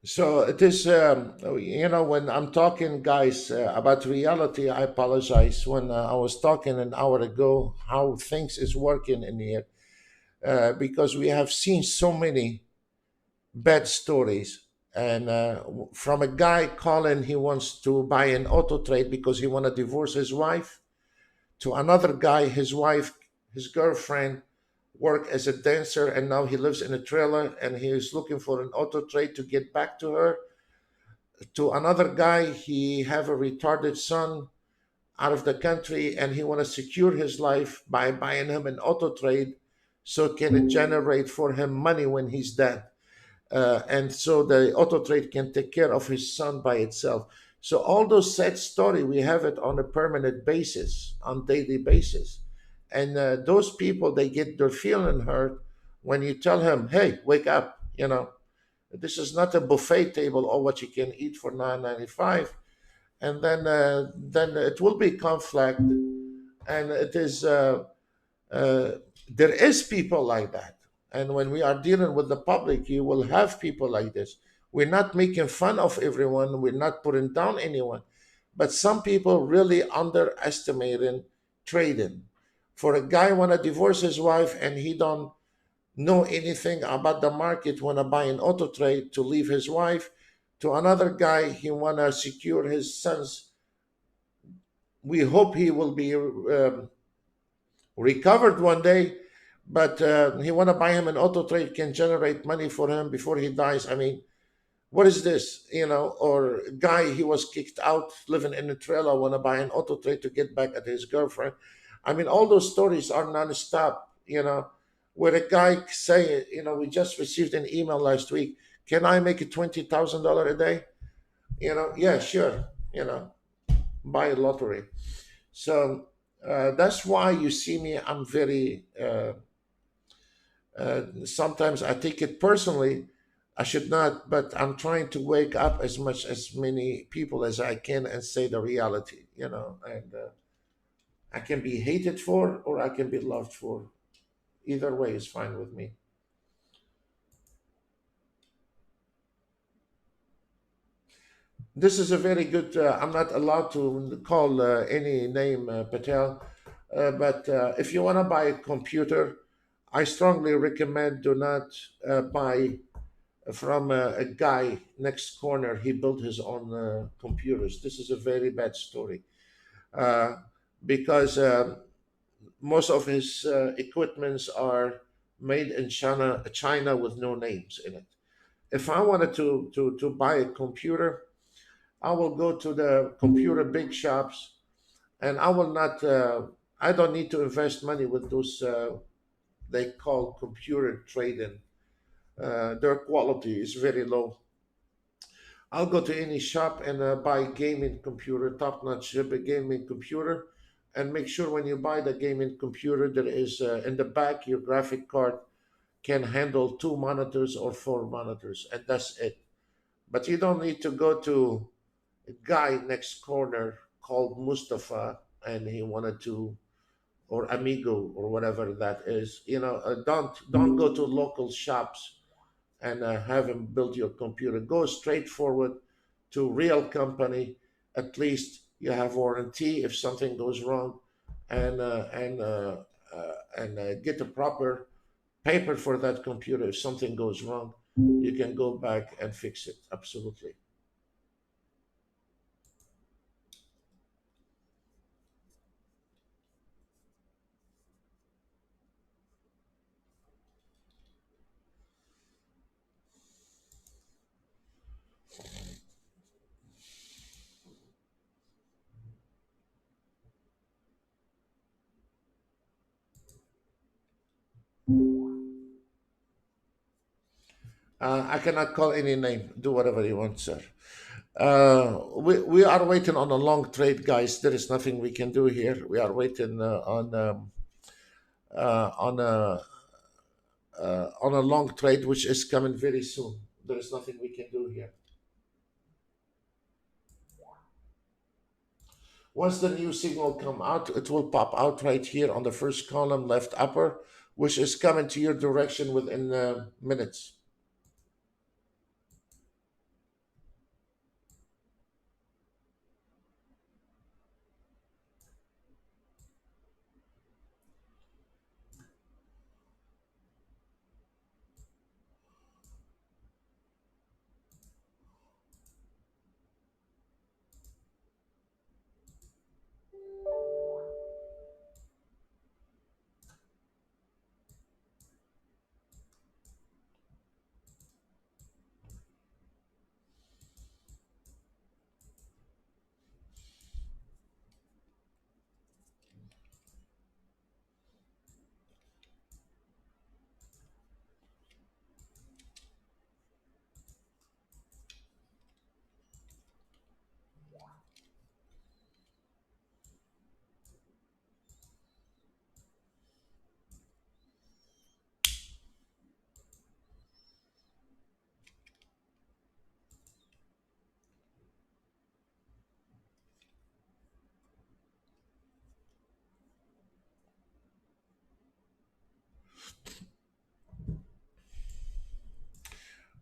So it is, when I'm talking, guys, about reality, I apologize. When I was talking an hour ago, how things is working in here, because we have seen so many bad stories. And from a guy calling, he wants to buy an auto trade because he want to divorce his wife, to another guy, his wife, his girlfriend, work as a dancer, and now he lives in a trailer and he is looking for an auto trade to get back to her. To another guy, he have a retarded son out of the country and he want to secure his life by buying him an auto trade so it can generate for him money when he's dead. And so the auto trade can take care of his son by itself. So all those sad story, we have it on a permanent basis, on daily basis. And those people, they get their feeling hurt when you tell him, hey, wake up, this is not a buffet table or what you can eat for 9.95. And then it will be conflict, and it is uh, there is people like that. And when we are dealing with the public, you will have people like this. We're not making fun of everyone, we're not putting down anyone, but some people really underestimating trading. For a guy want to divorce his wife and he don't know anything about the market, want to buy an auto trade to leave his wife, to another guy, he want to secure his son's, we hope he will be recovered one day, but he want to buy him an auto trade can generate money for him before he dies. I mean, what is this? Or a guy, he was kicked out, living in a trailer, want to buy an auto trade to get back at his girlfriend. I mean, all those stories are non-stop. Where a guy say, we just received an email last week. Can I make it $20,000 a day? Yeah, sure. Buy a lottery. So that's why you see me. I'm very. Sometimes I take it personally. I should not, but I'm trying to wake up as many people as I can and say the reality. And I can be hated for, or I can be loved for. Either way is fine with me. This is a very good. I'm not allowed to call any name, Patel, but if you want to buy a computer, I strongly recommend do not buy from a guy next corner. He built his own computers. This is a very bad story uh, because most of his equipments are made in China with no names in it. If I wanted to buy a computer, I will go to the computer big shops, and I will not. I don't need to invest money with those they call computer trading. Their quality is very low. I'll go to any shop and buy gaming computer, top-notch gaming computer, and make sure when you buy the gaming computer, there is in the back your graphic card can handle two monitors or four monitors, and that's it. But you don't need to go to a guy next corner called Mustafa and he wanted to, or Amigo or whatever that is. Don't go to local shops and have him build your computer. Go straight forward to real company. At least you have warranty if something goes wrong, and get the proper paper for that computer. If something goes wrong, you can go back and fix it. Absolutely. I cannot call any name. Do whatever you want, sir. We are waiting on a long trade, guys. There is nothing we can do here. We are waiting on a long trade, which is coming very soon. There is nothing we can do here. Once the new signal come out, it will pop out right here on the first column, left upper, which is coming to your direction within minutes.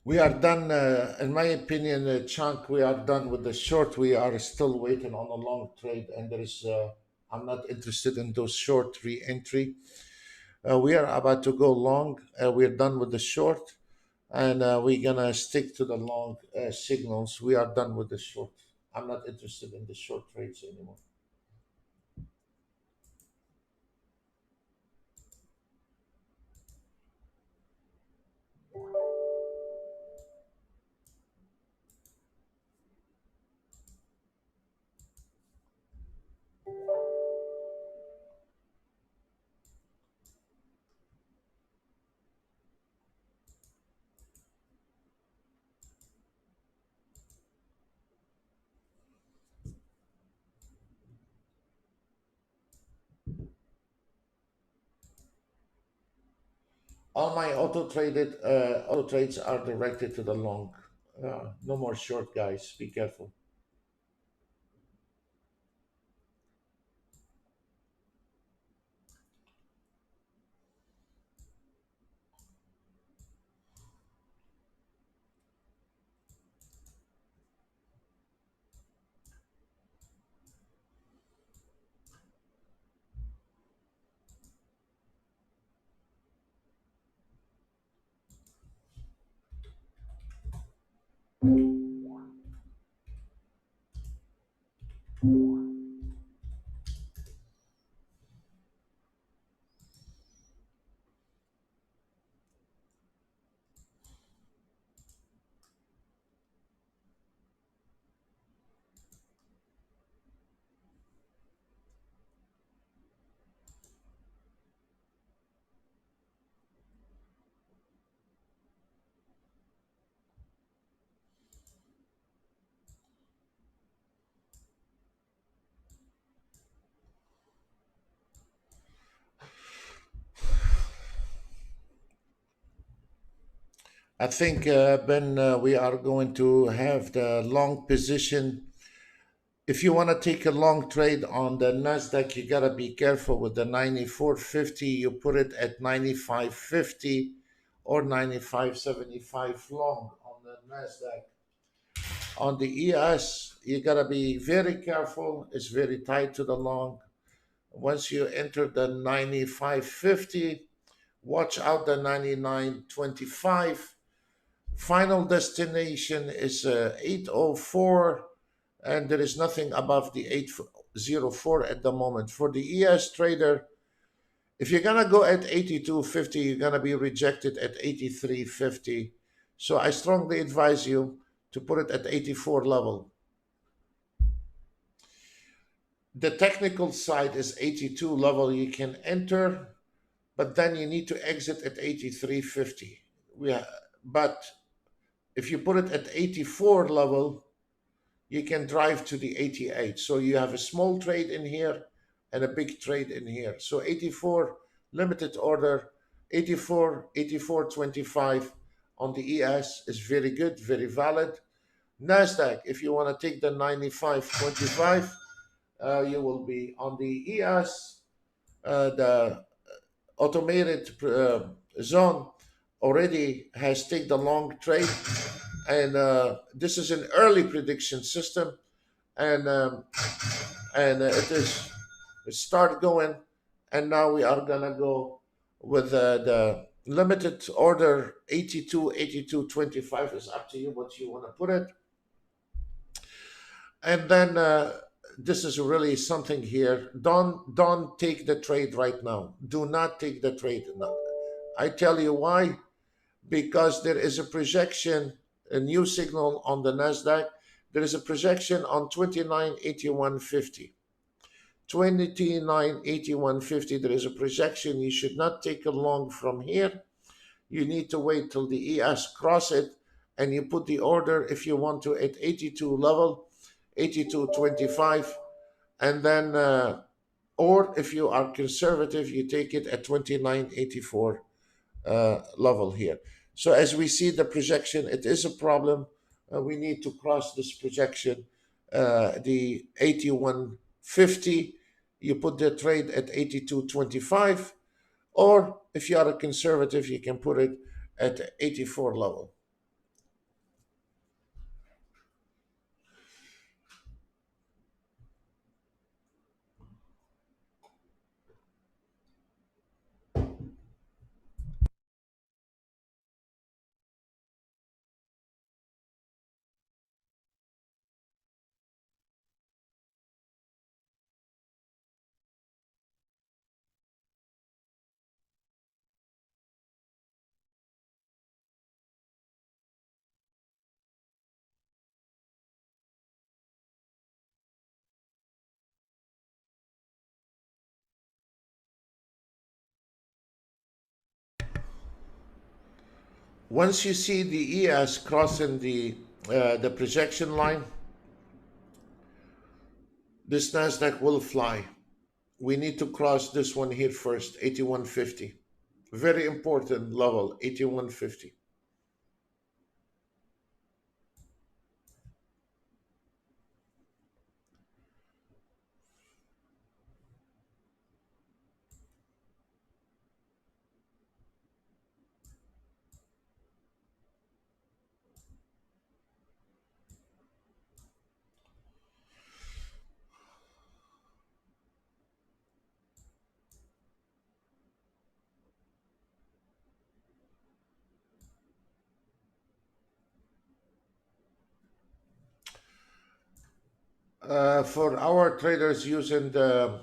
We are done, in my opinion, Chunk. We are done with the short. We are still waiting on a long trade, and there is. I'm not interested in those short re-entry. We are about to go long. We're done with the short, and we're gonna stick to the long signals. We are done with the short. I'm not interested in the short trades anymore. All my auto trades are directed to the long. No more short, guys. Be careful. I think, Ben, we are going to have the long position. If you want to take a long trade on the Nasdaq, you gotta be careful with the 94.50. You put it at 95.50 or 95.75 long on the Nasdaq. On the ES, you gotta be very careful. It's very tight to the long. Once you enter the 95.50, watch out the 99.25. Final destination is 804, and there is nothing above the 804 at the moment. For the ES trader, if you're going to go at 82.50, you're going to be rejected at 83.50. So I strongly advise you to put it at 84 level. The technical side is 82 level. You can enter, but then you need to exit at 83.50. But if you put it at 84 level, you can drive to the 88. So you have a small trade in here and a big trade in here. So 84 limited order, 84, 84.25 on the ES is very good, very valid. NASDAQ, if you want to take the 95.25, you will be on the ES, the automated zone already has taken the long trade, and this is an early prediction system, and it started going, and now we are gonna go with the limited order 82, 82.25 is up to you what you want to put it, and then this is really something here. Don't take the trade right now. Do not take the trade now. I tell you why. Because there is a projection, a new signal on the Nasdaq. There is a projection on 2981.50. 2981.50. There is a projection. You should not take a long from here. You need to wait till the ES cross it, and you put the order if you want to at 82 level, 82.25, and then or if you are conservative, you take it at 29.84 level here. So as we see the projection, it is a problem. We need to cross this projection, the 81.50. You put the trade at 82.25, or if you are a conservative, you can put it at 84 level. Once you see the ES crossing the projection line, this Nasdaq will fly. We need to cross this one here first, 8150. Very important level, 8150. For our traders using the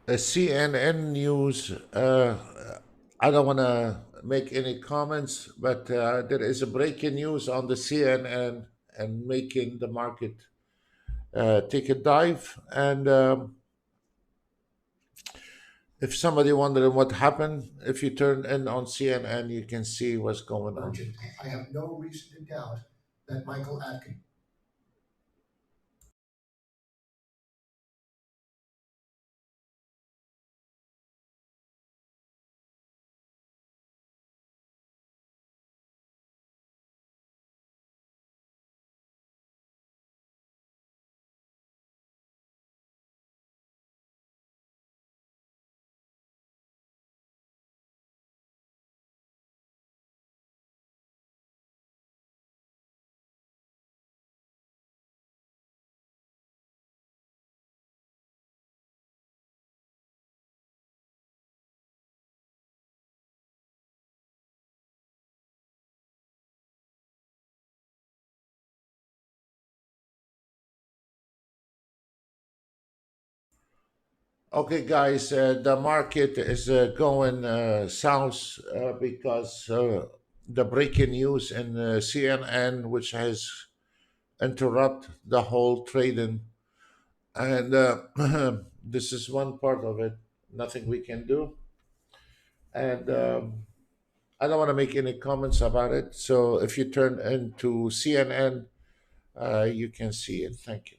CNN news. I don't want to make any comments, but there is a breaking news on the CNN and making the market take a dive. And if somebody wondering what happened, if you turn in on CNN, you can see what's going on. I have no reason to doubt that Michael Atkinson. Okay, guys, the market is going south because the breaking news in CNN, which has interrupt the whole trading, and this is one part of it. Nothing we can do, and I don't want to make any comments about it. So if you turn into CNN, you can see it. Thank you.